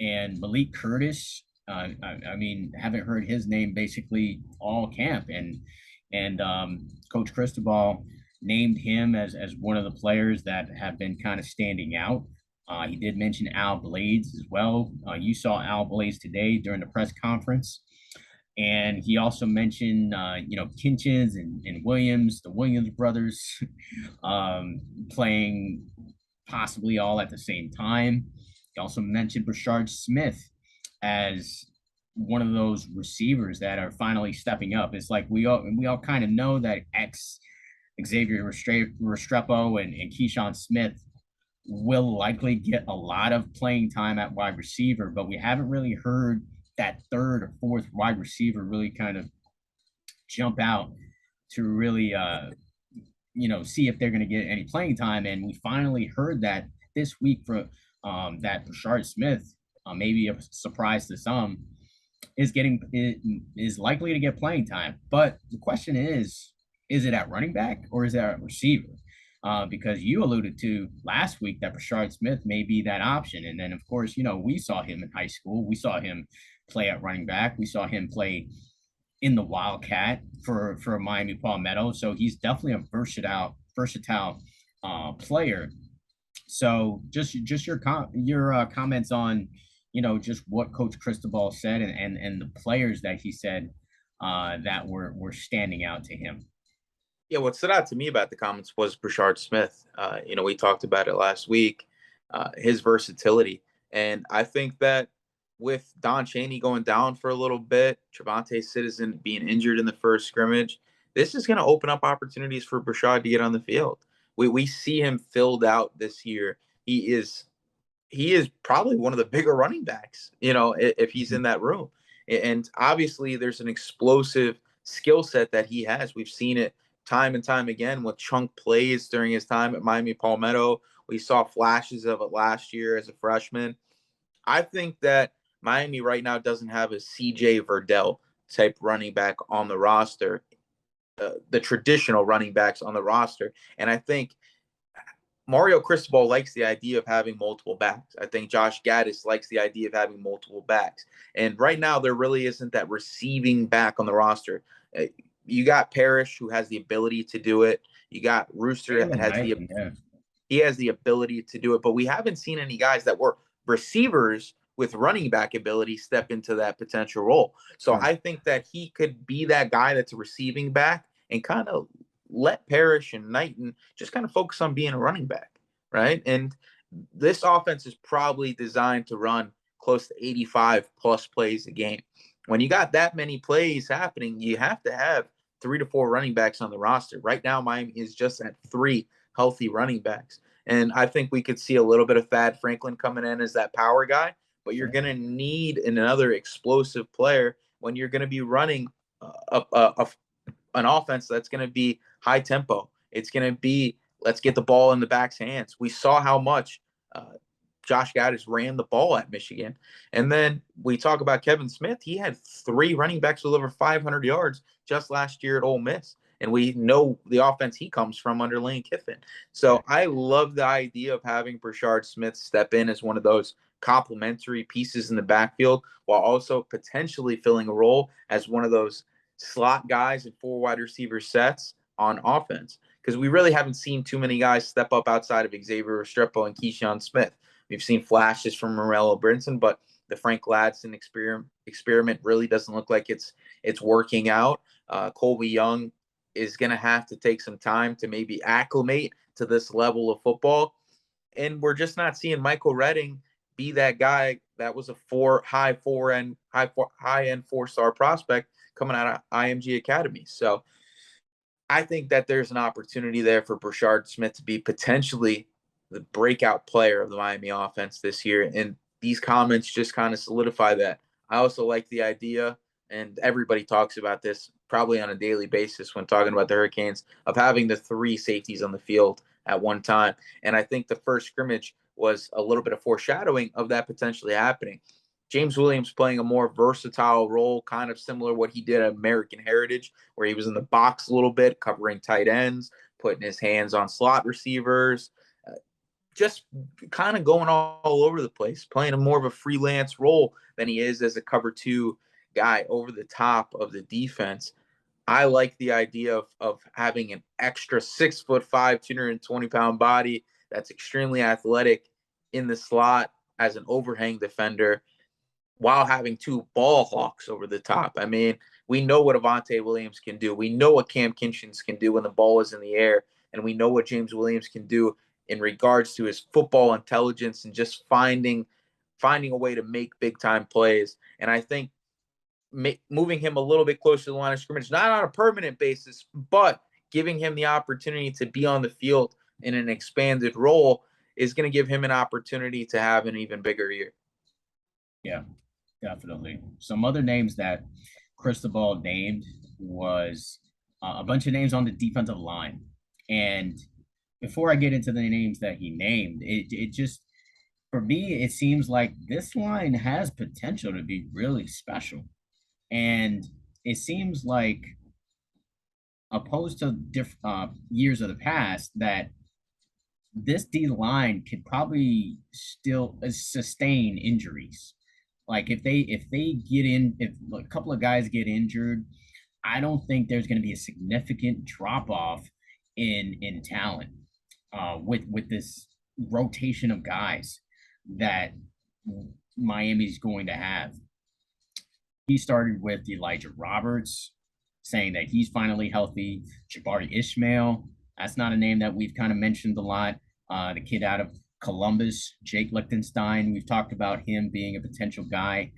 and Malik Curtis. I mean, haven't heard his name basically all camp, and Coach Cristobal named him as one of the players that have been kind of standing out. He did mention Al Blades as well. You saw Al Blades today during the press conference. And he also mentioned, Kinchins and Williams, the Williams brothers, playing possibly all at the same time. He also mentioned Brashard Smith as one of those receivers that are finally stepping up. It's like we all kind of know that Xavier Restrepo and Keyshawn Smith will likely get a lot of playing time at wide receiver, but we haven't really heard that third or fourth wide receiver really kind of jump out to really see if they're going to get any playing time. And we finally heard that this week for that Brashard Smith, maybe a surprise to some, is likely to get playing time. But the question is it at running back or is it at receiver? Because you alluded to last week that Brashard Smith may be that option. And then, of course, we saw him in high school. We saw him play at running back. We saw him play in the Wildcat for Miami Palmetto. So he's definitely a versatile player. So just your comments on just what Coach Cristobal said and the players that he said that were standing out to him. Yeah, what stood out to me about the comments was Brashard Smith. We talked about it last week, his versatility. And I think that with Don Chaney going down for a little bit, Trevante Citizen being injured in the first scrimmage, this is going to open up opportunities for Brashard to get on the field. We see him filled out this year. He is probably one of the bigger running backs, if he's in that room. And obviously there's an explosive skill set that he has. We've seen it time and time again with chunk plays during his time at Miami Palmetto. We saw flashes of it last year as a freshman. I think that Miami right now doesn't have a CJ Verdell type running back on the roster, the traditional running backs on the roster. And I think Mario Cristobal likes the idea of having multiple backs. I think Josh Gaddis likes the idea of having multiple backs. And right now, there really isn't that receiving back on the roster. You got Parrish, who has the ability to do it. You got Rooster that Jalen has Knight, the yeah. he has the ability to do it, but we haven't seen any guys that were receivers with running back ability step into that potential role. So Sure. I think that he could be that guy that's a receiving back and kind of let Parrish and Knighton just kind of focus on being a running back, right? And this offense is probably designed to run close to 85 plus plays a game. When you got that many plays happening, you have to have 3 to 4 running backs on the roster. Right now, Miami is just at 3 healthy running backs. And I think we could see a little bit of Thad Franklin coming in as that power guy, but you're Sure. going to need another explosive player when you're going to be running an offense that's going to be high tempo. It's going to be, let's get the ball in the back's hands. We saw how much Josh Gaddis ran the ball at Michigan. And then we talk about Kevin Smith. He had 3 running backs with over 500 yards just last year at Ole Miss. And we know the offense he comes from under Lane Kiffin. So I love the idea of having Brashard Smith step in as one of those complementary pieces in the backfield while also potentially filling a role as one of those slot guys and 4 wide receiver sets on offense. Because we really haven't seen too many guys step up outside of Xavier Restrepo and Keyshawn Smith. We've seen flashes from Morello Brinson, but the Frank Ladson experiment really doesn't look like it's working out. Colby Young is going to have to take some time to maybe acclimate to this level of football. And we're just not seeing Michael Redding be that guy that was a high end 4-star prospect coming out of IMG Academy. So I think that there's an opportunity there for Brashard Smith to be potentially the breakout player of the Miami offense this year. And these comments just kind of solidify that. I also like the idea, and everybody talks about this probably on a daily basis when talking about the Hurricanes, of having the 3 safeties on the field at one time. And I think the first scrimmage was a little bit of foreshadowing of that potentially happening. James Williams playing a more versatile role, kind of similar to what he did at American Heritage, where he was in the box a little bit, covering tight ends, putting his hands on slot receivers, just kind of going all over the place, playing a more of a freelance role than he is as a cover 2 guy over the top of the defense. I like the idea of having an extra 6'5", 220-pound body that's extremely athletic in the slot as an overhang defender while having 2 ball hawks over the top. I mean, we know what Avante Williams can do. We know what Cam Kinchins can do when the ball is in the air. And we know what James Williams can do in regards to his football intelligence and just finding a way to make big time plays. And I think moving him a little bit closer to the line of scrimmage, not on a permanent basis, but giving him the opportunity to be on the field in an expanded role is going to give him an opportunity to have an even bigger year. Yeah, definitely. Some other names that Cristobal named was a bunch of names on the defensive line. And before I get into the names that he named, it just, for me, it seems like this line has potential to be really special. And it seems like, opposed to years of the past, that this D line could probably still sustain injuries. Like if they get in, if a couple of guys get injured, I don't think there's going to be a significant drop off in talent with this rotation of guys that Miami's going to have. He started with Elijah Roberts, saying that he's finally healthy. Jabari Ishmael, that's not a name that we've kind of mentioned a lot. The kid out of Columbus, Jake Lichtenstein, we've talked about him being a potential guy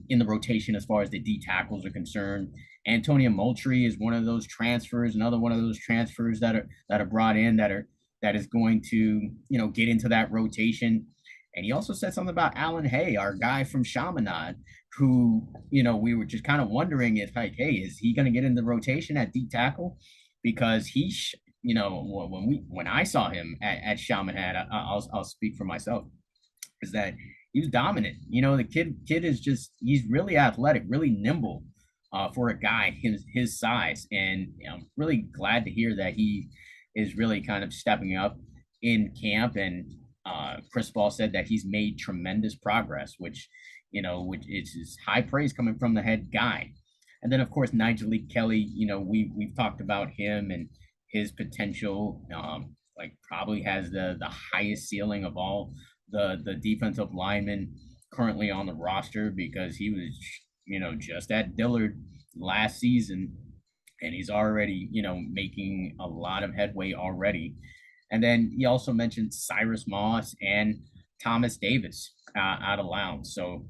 in the rotation as far as the D tackles are concerned. Antonia Moultrie is one of those transfers, another one of those transfers that are brought in that is going to get into that rotation. And he also said something about Alan Hay, our guy from Chaminade, who, we were just kind of wondering if, like, hey, is he going to get in the rotation at deep tackle? Because when I saw him at Chaminade, I'll speak for myself, is that he was dominant. The kid is he's really athletic, really nimble, for a guy his size, and I'm really glad to hear that he is really kind of stepping up in camp. And Chris Ball said that he's made tremendous progress, which is high praise coming from the head guy. And then of course Nigel Lee Kelly, we've talked about him and his potential. Like probably has the highest ceiling of all the defensive linemen currently on the roster, because he was just at Dillard last season, and he's already making a lot of headway already. And then he also mentioned Cyrus Moss and Thomas Davis out of Lowndes. So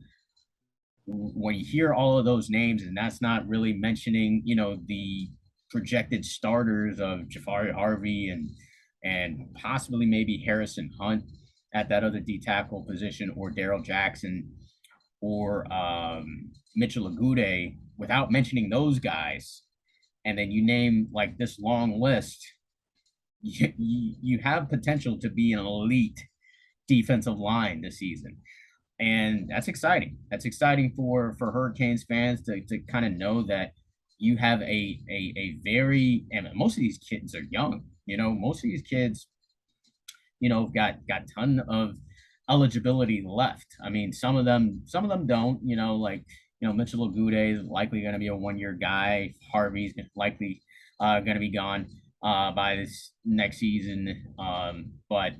when you hear all of those names, and that's not really mentioning the projected starters of Jafari Harvey and possibly maybe Harrison Hunt at that other D tackle position, or Daryl Jackson, or Mitchell Agude, without mentioning those guys, and then you name like this long list, you have potential to be an elite defensive line this season. And that's exciting. That's exciting for Hurricanes fans to kind of know that you have a very, and most of these kids are young. Most of these kids got ton of eligibility left. I mean, some of them don't. Like Mitchell Agude is likely going to be a 1 year guy. Harvey's likely going to be gone by this next season. But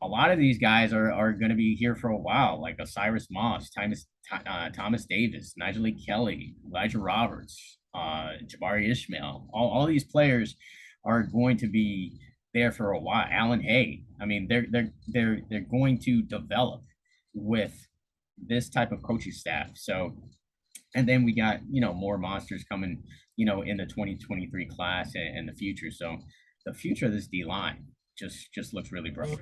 a lot of these guys are going to be here for a while, like Cyrus Moss, Thomas Davis, Nigel Lee Kelly, Elijah Roberts, Jabari Ishmael. All these players are going to be there for a while. Alan Hay. I mean, they're going to develop with this type of coaching staff. So, and then we got more monsters coming in the 2023 class and the future. So the future of this D line just looks really bright.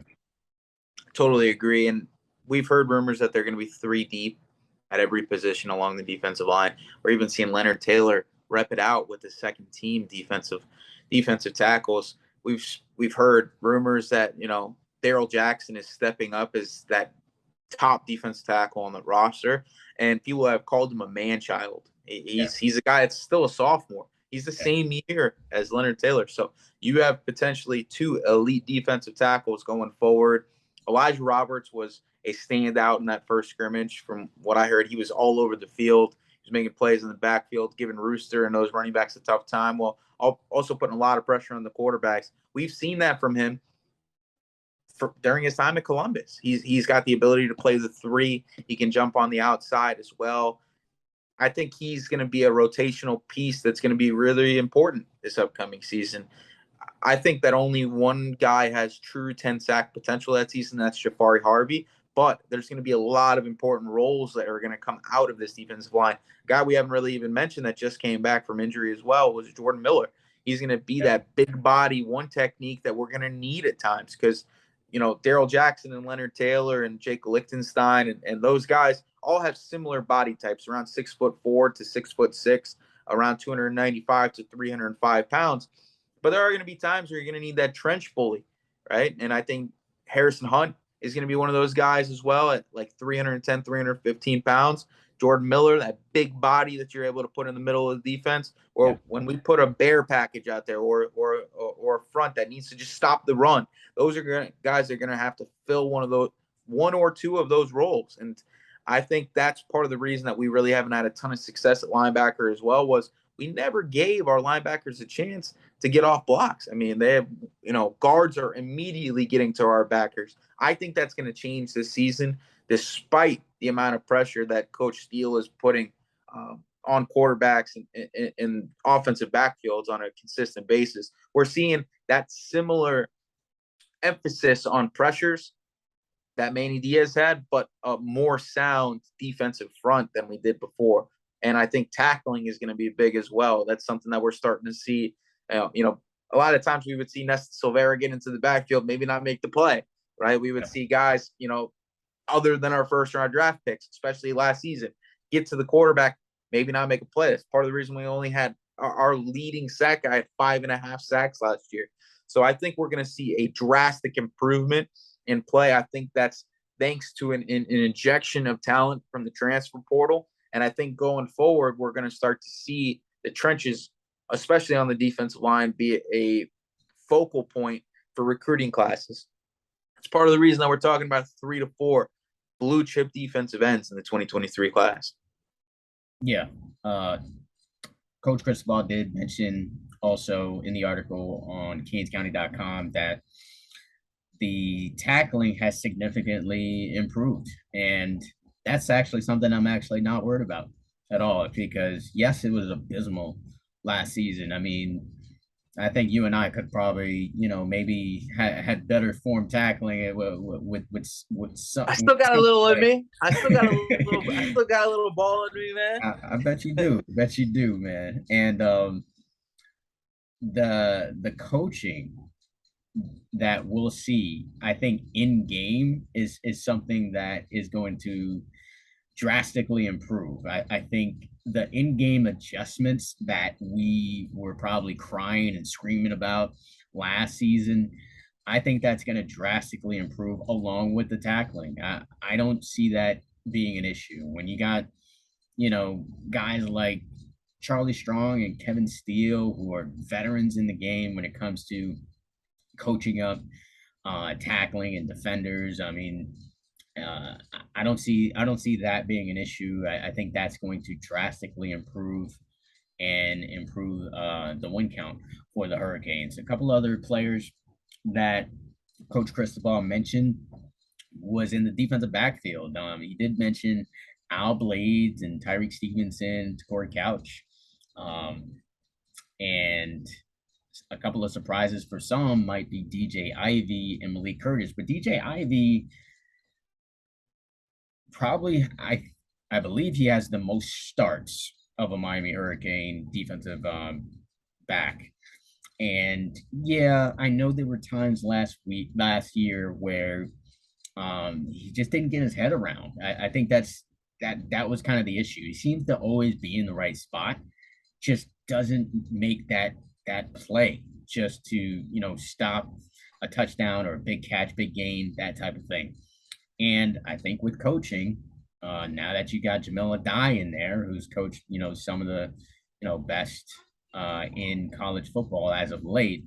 Totally agree. And we've heard rumors that they're going to be 3 deep at every position along the defensive line. We're even seeing Leonard Taylor rep it out with the second team defensive tackles. We've heard rumors that Daryl Jackson is stepping up as that top defensive tackle on the roster, and people have called him a man child. He's a guy that's still a sophomore. He's the same year as Leonard Taylor. So you have potentially 2 elite defensive tackles going forward. Elijah Roberts was a standout in that first scrimmage. From what I heard, he was all over the field. He was making plays in the backfield, giving Rooster and those running backs a tough time, while also putting a lot of pressure on the quarterbacks. We've seen that from him during his time at Columbus. He's got the ability to play the 3. He can jump on the outside as well. I think he's going to be a rotational piece that's going to be really important this upcoming season. I think that only one guy has true 10-sack potential that season. That's Jafari Harvey. But there's going to be a lot of important roles that are going to come out of this defensive line. A guy we haven't really even mentioned that just came back from injury as well was Jordan Miller. He's going to be that big body, one technique that we're going to need at times, because Daryl Jackson and Leonard Taylor and Jake Lichtenstein and those guys all have similar body types, around 6'4" to 6'6", around 295 to 305 pounds. But there are going to be times where you're going to need that trench bully, right? And I think Harrison Hunt is going to be one of those guys as well at like 310, 315 pounds. Jordan Miller, that big body that you're able to put in the middle of the defense. Or when we put a bear package out there or a front that needs to just stop the run, those are guys that are going to have to fill one or two of those roles. And I think that's part of the reason that we really haven't had a ton of success at linebacker as well, was we never gave our linebackers a chance to get off blocks. I mean, they have, guards are immediately getting to our backers. I think that's going to change this season, despite the amount of pressure that Coach Steele is putting on quarterbacks and offensive backfields on a consistent basis. We're seeing that similar emphasis on pressures that Manny Diaz had, but a more sound defensive front than we did before. And I think tackling is going to be big as well. That's something that we're starting to see. A lot of times we would see Nesta Silvera get into the backfield, maybe not make the play, right? We would see guys, other than our first round draft picks, especially last season, get to the quarterback, maybe not make a play. That's part of the reason we only had our leading sack guy at 5.5 sacks last year. So I think we're going to see a drastic improvement in play. I think that's thanks to an injection of talent from the transfer portal. And I think going forward, we're going to start to see the trenches, especially on the defensive line, be a focal point for recruiting classes. It's part of the reason that we're talking about 3 to 4 blue chip defensive ends in the 2023 class. Yeah. Coach Cristobal did mention also in the article on CanesCounty.com that the tackling has significantly improved. And that's actually something I'm actually not worried about at all, because yes, it was abysmal last season. I mean, I think you and I could probably, maybe had better form tackling it with some. I still got a little in me. I still got a little. I still got a little ball in me, man. I bet you do. I bet you do, man. And the coaching that we'll see, I think in game is something that is going to drastically improve. I think the in-game adjustments that we were probably crying and screaming about last season, I think that's going to drastically improve along with the tackling. I don't see that being an issue when you got, guys like Charlie Strong and Kevin Steele, who are veterans in the game when it comes to coaching up tackling and defenders. I mean, uh, I don't see that being an issue. I think that's going to drastically improve the win count for the Hurricanes. A couple other players that Coach Cristobal mentioned was in the defensive backfield. He did mention Al Blades and Tyreek Stevenson, Corey Couch, um, and a couple of surprises for some might be DJ Ivy and Malik Curtis. But DJ Ivy probably, I believe he has the most starts of a Miami Hurricane defensive back. And yeah, I know there were times last year where he just didn't get his head around. I think that was kind of the issue. He seems to always be in the right spot, just doesn't make that play just to stop a touchdown or a big catch, big gain, that type of thing. And I think with coaching, now that you got Jamil Adai in there, who's coached some of the best in college football as of late,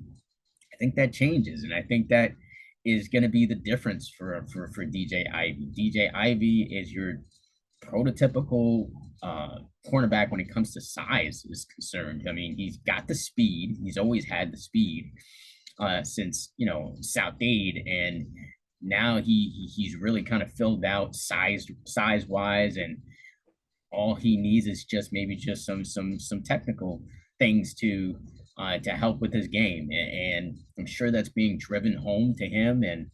I think that changes, and I think that is going to be the difference for DJ Ivy. DJ Ivy is your prototypical cornerback when it comes to size is concerned. I mean, he's got the speed. He's always had the speed since South Dade, and now he's really kind of filled out size wise, and all he needs is just some technical things to help with his game, and I'm sure that's being driven home to him. And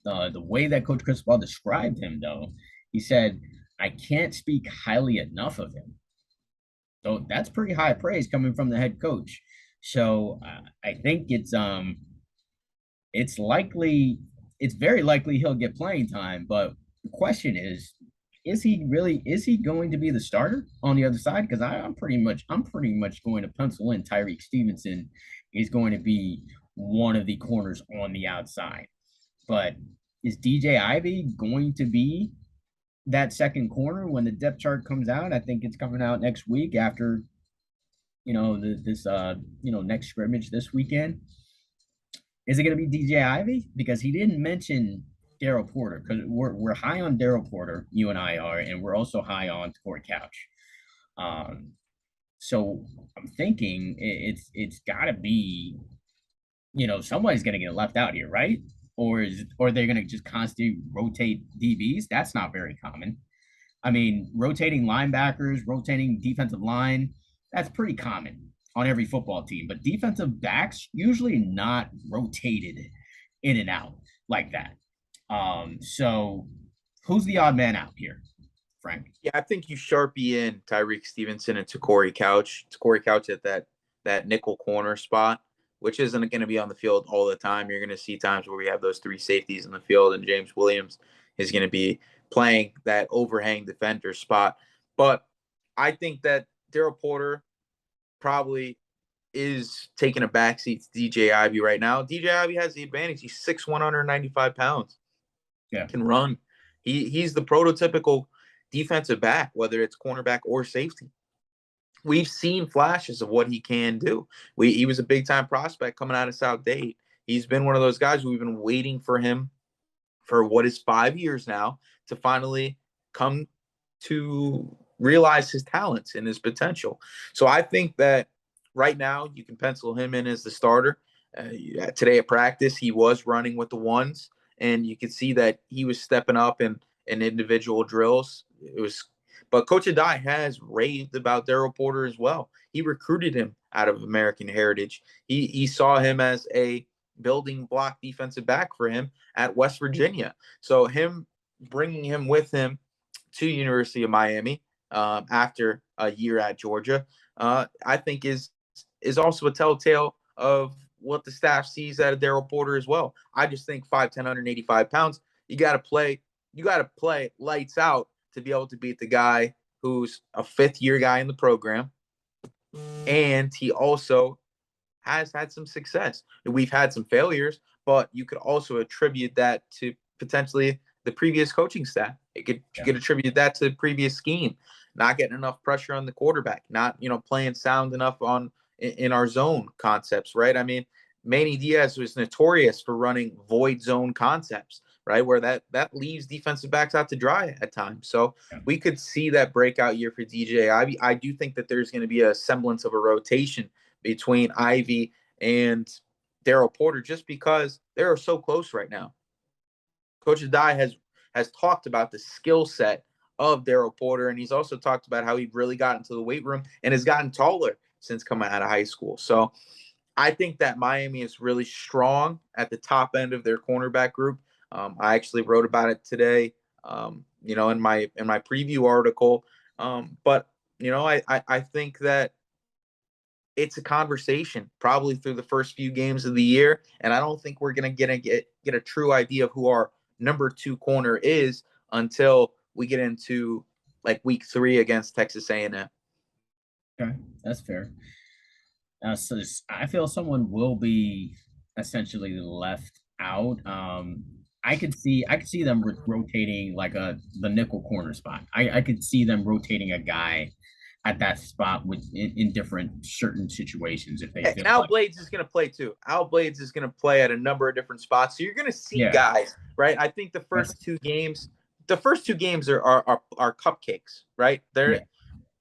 the way that Coach Cristobal described him, though, he said, "I can't speak highly enough of him." So that's pretty high praise coming from the head coach. So I think it's very likely he'll get playing time. But the question is he going to be the starter on the other side? Because I'm pretty much going to pencil in Tyreek Stevenson is going to be one of the corners on the outside. But is DJ Ivy going to be that second corner when the depth chart comes out? I think it's coming out next week after this next scrimmage this weekend. Is it going to be DJ Ivy? Because he didn't mention Daryl Porter, because we're high on Daryl Porter, you and I are, and we're also high on Corey Couch. So I'm thinking it's got to be, somebody's going to get left out here, right? Or they're going to just constantly rotate DBs? That's not very common. I mean, rotating linebackers, rotating defensive line, that's pretty common on every football team. But defensive backs usually not rotated in and out like that. So who's the odd man out here, Frank? Yeah, I think you Sharpie in Tyreek Stevenson and Corey Couch. Corey Couch at that nickel corner spot, which isn't going to be on the field all the time. You're going to see times where we have those three safeties in the field, and James Williams is going to be playing that overhang defender spot. But I think that Daryl Porter probably is taking a backseat to DJ Ivy right now. DJ Ivy has the advantage. He's 6'1", 195 pounds, Yeah. can run. He's the prototypical defensive back, whether it's cornerback or safety. We've seen flashes of what he can do. He was a big time prospect coming out of South Dade. He's been one of those guys we've been waiting for him for what is 5 years now to finally come to realize his talents and his potential. So I think that right now you can pencil him in as the starter. Today at practice, he was running with the ones, and you could see that he was stepping up in individual drills. But Coach Adai has raved about Daryl Porter as well. He recruited him out of American Heritage. He saw him as a building block defensive back for him at West Virginia. So him bringing him with him to University of Miami after a year at Georgia, I think is also a telltale of what the staff sees out of Daryl Porter as well. I just think 5'10", 185 pounds, you got to play lights out to be able to beat the guy who's a fifth-year guy in the program, and he also has had some success. We've had some failures, but you could also attribute that to potentially the previous coaching staff. You could attribute that to the previous scheme, not getting enough pressure on the quarterback, not playing sound enough in our zone concepts, right? I mean, Manny Diaz was notorious for running void zone concepts, right, where that leaves defensive backs out to dry at times. So we could see that breakout year for DJ Ivy. I do think that there's going to be a semblance of a rotation between Ivy and Daryl Porter just because they are so close right now. Coach Adai has talked about the skill set of Daryl Porter, and he's also talked about how he really got into the weight room and has gotten taller since coming out of high school. So I think that Miami is really strong at the top end of their cornerback group. I actually wrote about it today, in my preview article. But I think that it's a conversation probably through the first few games of the year, and I don't think we're gonna get a true idea of who our number 2 corner is until we get into like week 3 against Texas A&M. Okay, that's fair. So I feel someone will be essentially left out. I could see them rotating like the nickel corner spot. I could see them rotating a guy at that spot in different certain situations if they feel And Al like. Blades is going to play too. Al Blades is going to play at a number of different spots. So you're going to see Yeah, guys, right? I think the that's first two games are cupcakes, right?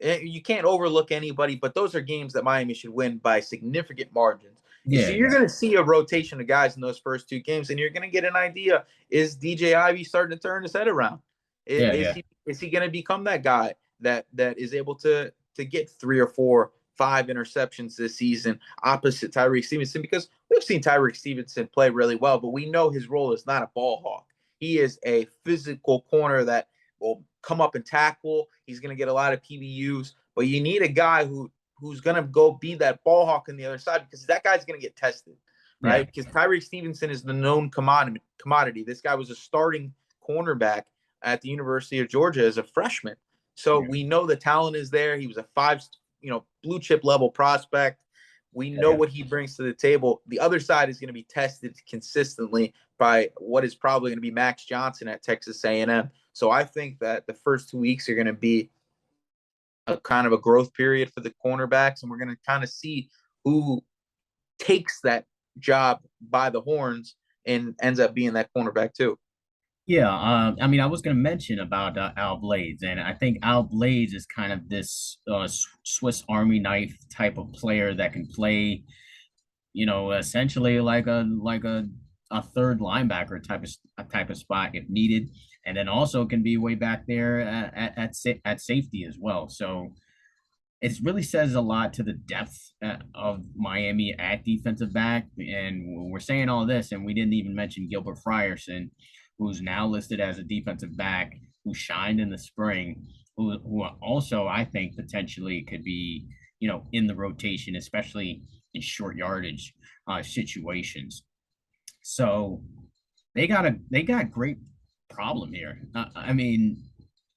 yeah, You can't overlook anybody, but those are games that Miami should win by significant margins. yeah, So you're yeah, going to see a rotation of guys in those first 2 games, and you're going to get an idea: is DJ Ivy starting to turn his head around? yeah, Is yeah, he going to become that guy that is able to get 3 or 4, 5 interceptions this season opposite Tyreek Stevenson? Because we've seen Tyreek Stevenson play really well, but we know his role is not a ball hawk. He is a physical corner that will come up and tackle. He's going to get a lot of PBUs, but you need a guy who's going to go be that ball hawk on the other side, because that guy's going to get tested, yeah, right? Because Tyreek Stevenson is the known commodity. This guy was a starting cornerback at the University of Georgia as a freshman. So yeah, we know the talent is there. He was a 5, blue chip level prospect. We know yeah. what he brings to the table. The other side is going to be tested consistently by what is probably going to be Max Johnson at Texas A&M. So I think that the first 2 weeks are going to be a kind of a growth period for the cornerbacks, and we're going to kind of see who takes that job by the horns and ends up being that cornerback too. Yeah, I mean, I was going to mention about Al Blades, and I think Al Blades is kind of this Swiss Army knife type of player that can play, essentially like a third linebacker type of spot if needed, and then also can be way back there at safety as well. So it really says a lot to the depth of Miami at defensive back. And we're saying all this, and we didn't even mention Gilbert Frierson, who's now listed as a defensive back who shined in the spring, who also I think potentially could be, in the rotation, especially in short yardage situations. So they got great problem here. I mean,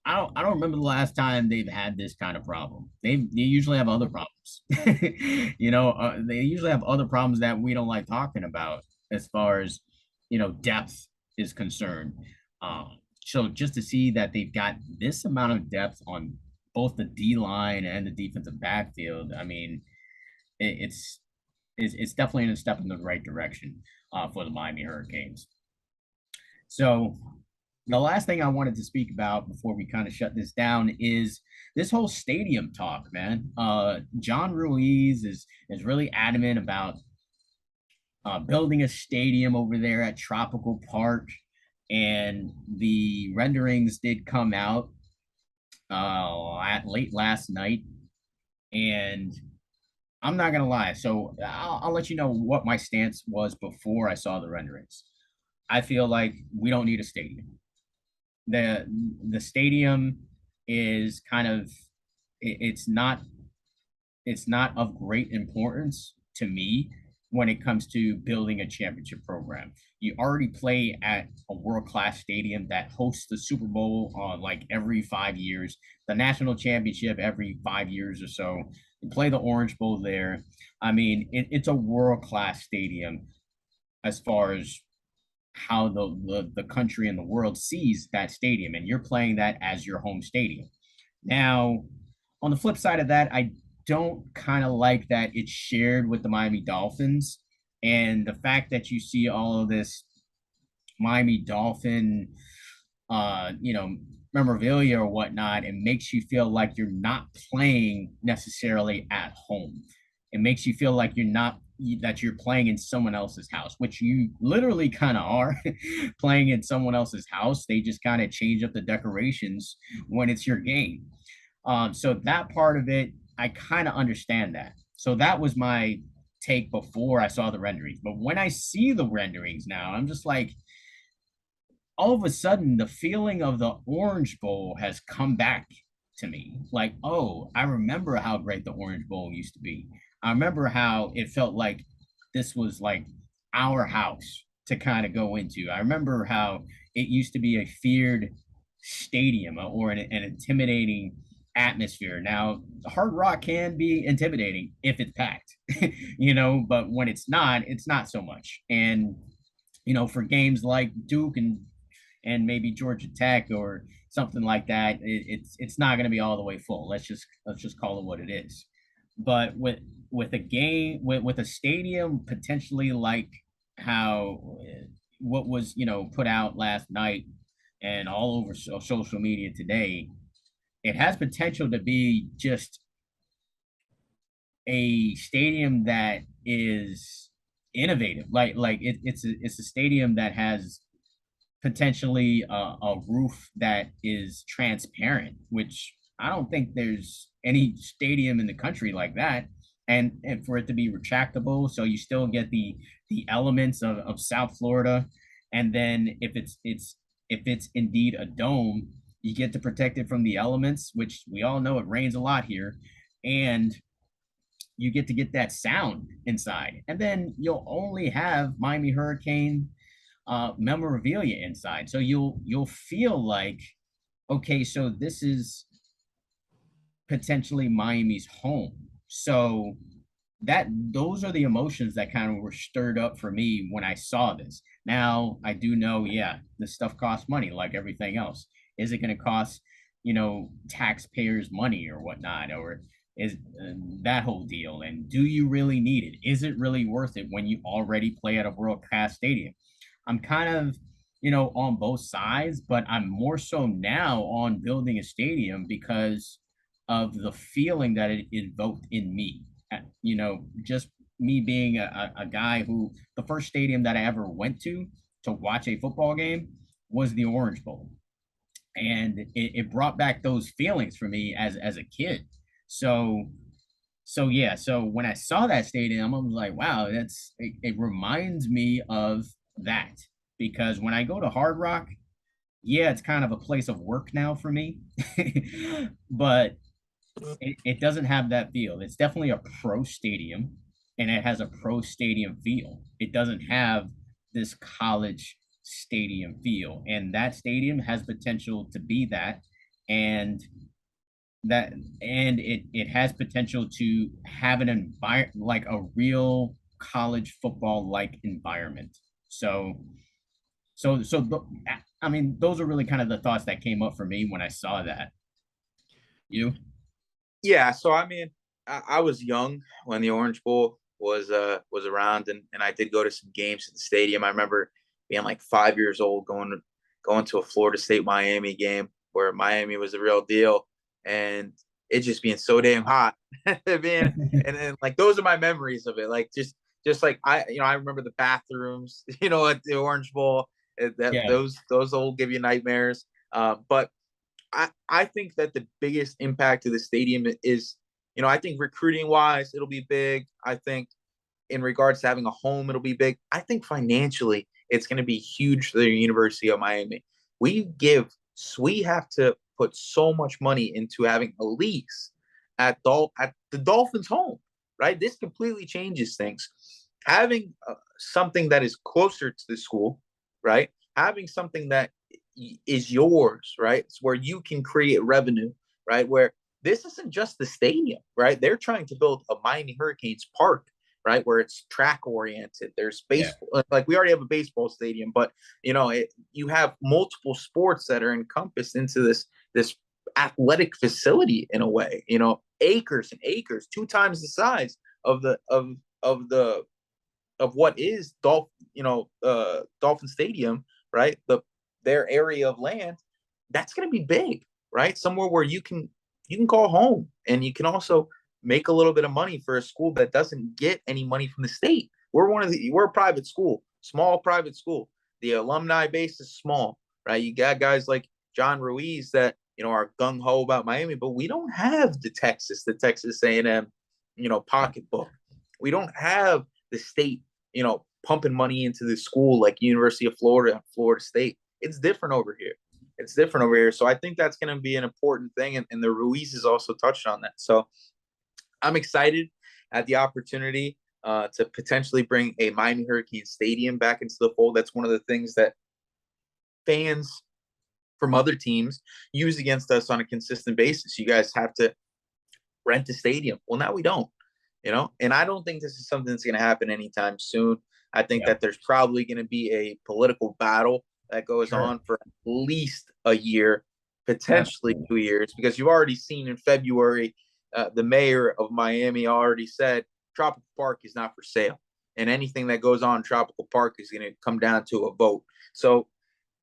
I don't remember the last time they've had this kind of problem. They usually have other problems. They usually have other problems that we don't like talking about as far as depth is concerned. So just to see that they've got this amount of depth on both the D line and the defensive backfield, I mean, it, it's it's definitely a step in the right direction for the Miami Hurricanes. So the last thing I wanted to speak about before we kind of shut this down is this whole stadium talk, man. John Ruiz is really adamant about building a stadium over there at Tropical Park, and the renderings did come out at late last night, and I'm not gonna lie. So I'll let you know what my stance was before I saw the renderings. I feel like we don't need a stadium. the the stadium is kind of it's not of great importance to me when it comes to building a championship program. You already play at a world-class stadium that hosts the Super Bowl on like every 5 years, the national championship every 5 years or so. You play the Orange Bowl there. I mean, it's a world-class stadium as far as how the country and the world sees that stadium, and you're playing that as your home stadium. Now, on the flip side of that, I don't kind of like that it's shared with the Miami Dolphins, and the fact that you see all of this Miami Dolphin, memorabilia or whatnot, it makes you feel like you're not playing necessarily at home. It makes you feel like you're playing in someone else's house, which you literally kind of are playing in someone else's house. They just kind of change up the decorations when it's your game. So that part of it, I kind of understand that. So that was my take before I saw the renderings. But when I see the renderings now, I'm just like, all of a sudden the feeling of the Orange Bowl has come back to me. Like, oh, I remember how great the Orange Bowl used to be. I remember how it felt like this was like our house to kind of go into. I remember how it used to be a feared stadium or an intimidating atmosphere. Now, the Hard Rock can be intimidating if it's packed, but when it's not so much. And for games like Duke and maybe Georgia Tech or something like that, it's not going to be all the way full. Let's just call it what it is. But with a game with a stadium potentially like how what was put out last night and all over social media today, it has potential to be just a stadium that is innovative. Like it's a stadium that has potentially a roof that is transparent, which I don't think there's any stadium in the country like that. And for it to be retractable, so you still get the elements of South Florida, and then if it's indeed a dome, you get to protect it from the elements, which we all know it rains a lot here, and you get that sound inside, and then you'll only have Miami Hurricane memorabilia inside. So you'll feel like, okay, so this is potentially Miami's home. So that those are the emotions that kind of were stirred up for me when I saw this. Now I do know, yeah, this stuff costs money like everything else. Is it going to cost, taxpayers money or whatnot, or is that whole deal? And do you really need it? Is it really worth it when you already play at a world class stadium? I'm kind of, on both sides, but I'm more so now on building a stadium because of the feeling that it invoked in me. Just me being a guy who the first stadium that I ever went to watch a football game was the Orange Bowl. And it brought back those feelings for me as a kid. So yeah, so when I saw that stadium, I was like, wow, it reminds me of that, because when I go to Hard Rock, yeah, it's kind of a place of work now for me, but it doesn't have that feel. It's definitely a pro stadium, and it has a pro stadium feel. It doesn't have this college stadium feel, and that stadium has potential to be that. and that and it has potential to have an environment like a real college football like environment. So I mean, those are really kind of the thoughts that came up for me when I saw that. You? Yeah, so I mean, I was young when the Orange Bowl was around, and I did go to some games at the stadium. I remember being like 5 years old, going to a Florida State Miami game where Miami was the real deal, and it just being so damn hot. being and like those are my memories of it. Like just like I remember the bathrooms, at the Orange Bowl. That Yeah, those will give you nightmares. But I think that the biggest impact of the stadium is, I think recruiting wise, it'll be big. I think in regards to having a home, it'll be big. I think financially, it's going to be huge for the University of Miami. We give, we have to put so much money into having a lease at the Dolphins' home, right? This completely changes things. Having something that is closer to the school, right? Having something that is yours, right? It's where you can create revenue, right? Where this isn't just the stadium, right? They're trying to build a Miami Hurricanes park, right? Where it's track oriented. There's yeah, baseball, like we already have a baseball stadium, but you have multiple sports that are encompassed into this athletic facility in a way. Acres and acres, 2 times the size of the of what is Dolphin Stadium, right? Their area of land, that's going to be big, right? Somewhere where you can call home, and you can also make a little bit of money for a school that doesn't get any money from the state. We're a private school, small private school. The alumni base is small, right? You got guys like John Ruiz that are gung ho about Miami, but we don't have the Texas A&M, pocketbook. We don't have the state, pumping money into the school like University of Florida, Florida State. It's different over here. It's different over here. So I think that's going to be an important thing. And the Ruiz has also touched on that. So I'm excited at the opportunity to potentially bring a Miami Hurricane Stadium back into the fold. That's one of the things that fans from other teams use against us on a consistent basis. You guys have to rent a stadium. Well, now we don't, and I don't think this is something that's going to happen anytime soon. I think yeah, that there's probably going to be a political battle that goes sure, on for at least a year, potentially absolutely. 2 years, because you've already seen in February, the mayor of Miami already said Tropical Park is not for sale. And anything that goes on in Tropical Park is going to come down to a vote. So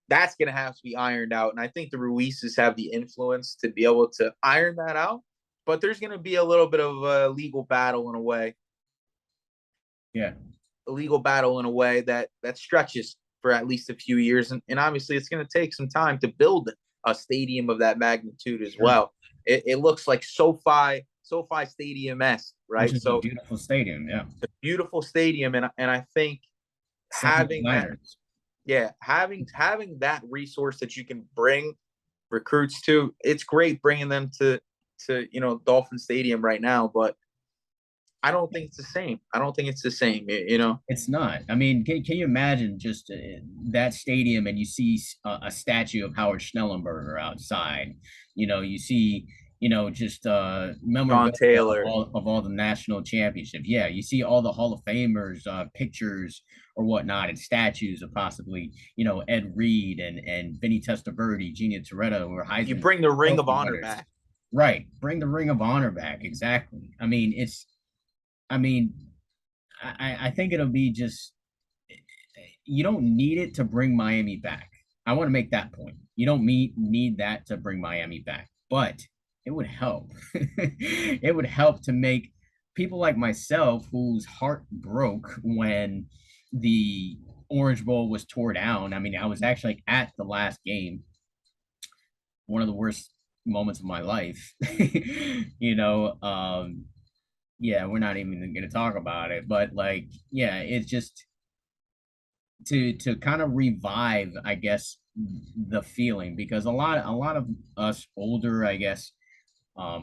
that's going to have to be ironed out. And I think the Ruizes have the influence to be able to iron that out. But there's going to be a little bit of a legal battle in a way, Yeah, that stretches for at least a few years. And obviously, it's going to take some time to build a stadium of that magnitude as sure. well. It looks like SoFi Stadium esque, Which right? is a So beautiful stadium. Yeah, a beautiful stadium, and I think seven having that, designers. yeah, having that resource that you can bring recruits to, it's great bringing them to Dolphin Stadium right now, but I don't think it's the same. I don't think it's the same. It's not. I mean, can you imagine just that stadium and you see a statue of Howard Schnellenberger outside? You see, just John memorabilia Taylor. of all the national championships. Yeah, you see all the Hall of Famers, pictures or whatnot, and statues of possibly, Ed Reed and Vinny Testaverde, Gina Toretta, who were You Heisman bring the Ring of Trophy Honor winners. back. Right. Bring the Ring of Honor back. Exactly. I mean, I think it'll be just you don't need it to bring Miami back. I want to make that point. You don't need that to bring Miami back, but it would help. It would help to make people like myself, whose heart broke when the Orange Bowl was tore down. I mean, I was actually at the last game, one of the worst moments of my life. you know, um, yeah, we're not even going to talk about it, but like, yeah, it's just to kind of revive, I guess, the feeling because a lot of us older, I guess,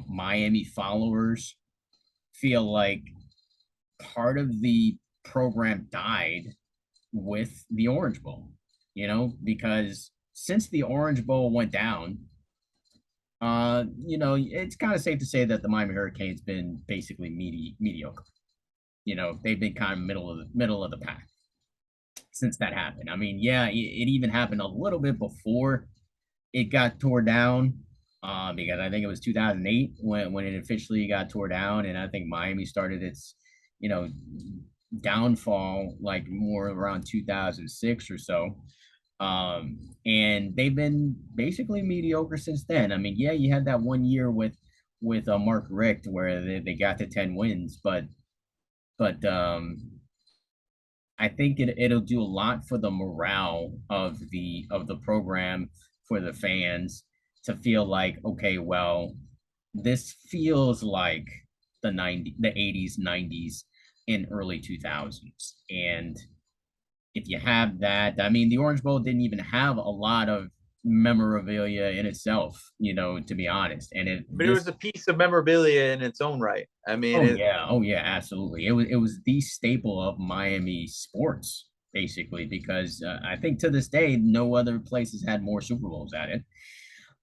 Miami followers feel like part of the program died with the Orange Bowl, because since the Orange Bowl went down, It's kind of safe to say that the Miami Hurricanes been basically mediocre. They've been kind of middle of the pack since that happened. I mean, yeah, it even happened a little bit before it got tore down, because I think it was 2008 when it officially got tore down, and I think Miami started its, you know, downfall like more around 2006 or so. And they've been basically mediocre since then. I mean, yeah, you had that one year with Mark Richt where they got to 10 wins, but I think it'll do a lot for the morale of the program, for the fans to feel like, okay, well, this feels like the 80s, 90s, and early 2000s. And if you have that, I mean, the Orange Bowl didn't even have a lot of memorabilia in itself, to be honest. And But it was a piece of memorabilia in its own right. I mean, oh yeah, absolutely. It was the staple of Miami sports, basically, because I think to this day no other place has had more Super Bowls at it.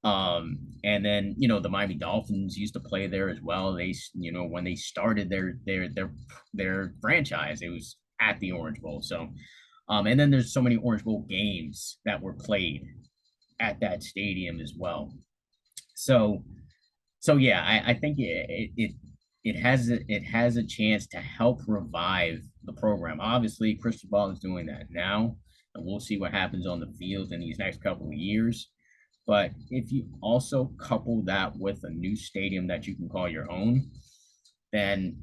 And then the Miami Dolphins used to play there as well. They when they started their franchise, it was at the Orange Bowl. So, and then there's so many Orange Bowl games that were played at that stadium as well. So yeah, I think it has a chance to help revive the program. Obviously, Cristobal is doing that now, and we'll see what happens on the field in these next couple of years. But if you also couple that with a new stadium that you can call your own, then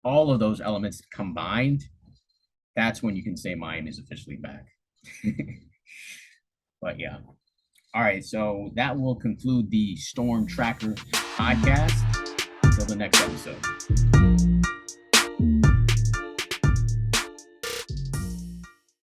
all of those elements combined, that's when you can say Miami is officially back. But yeah. All right, so that will conclude the Storm Tracker podcast. Until the next episode.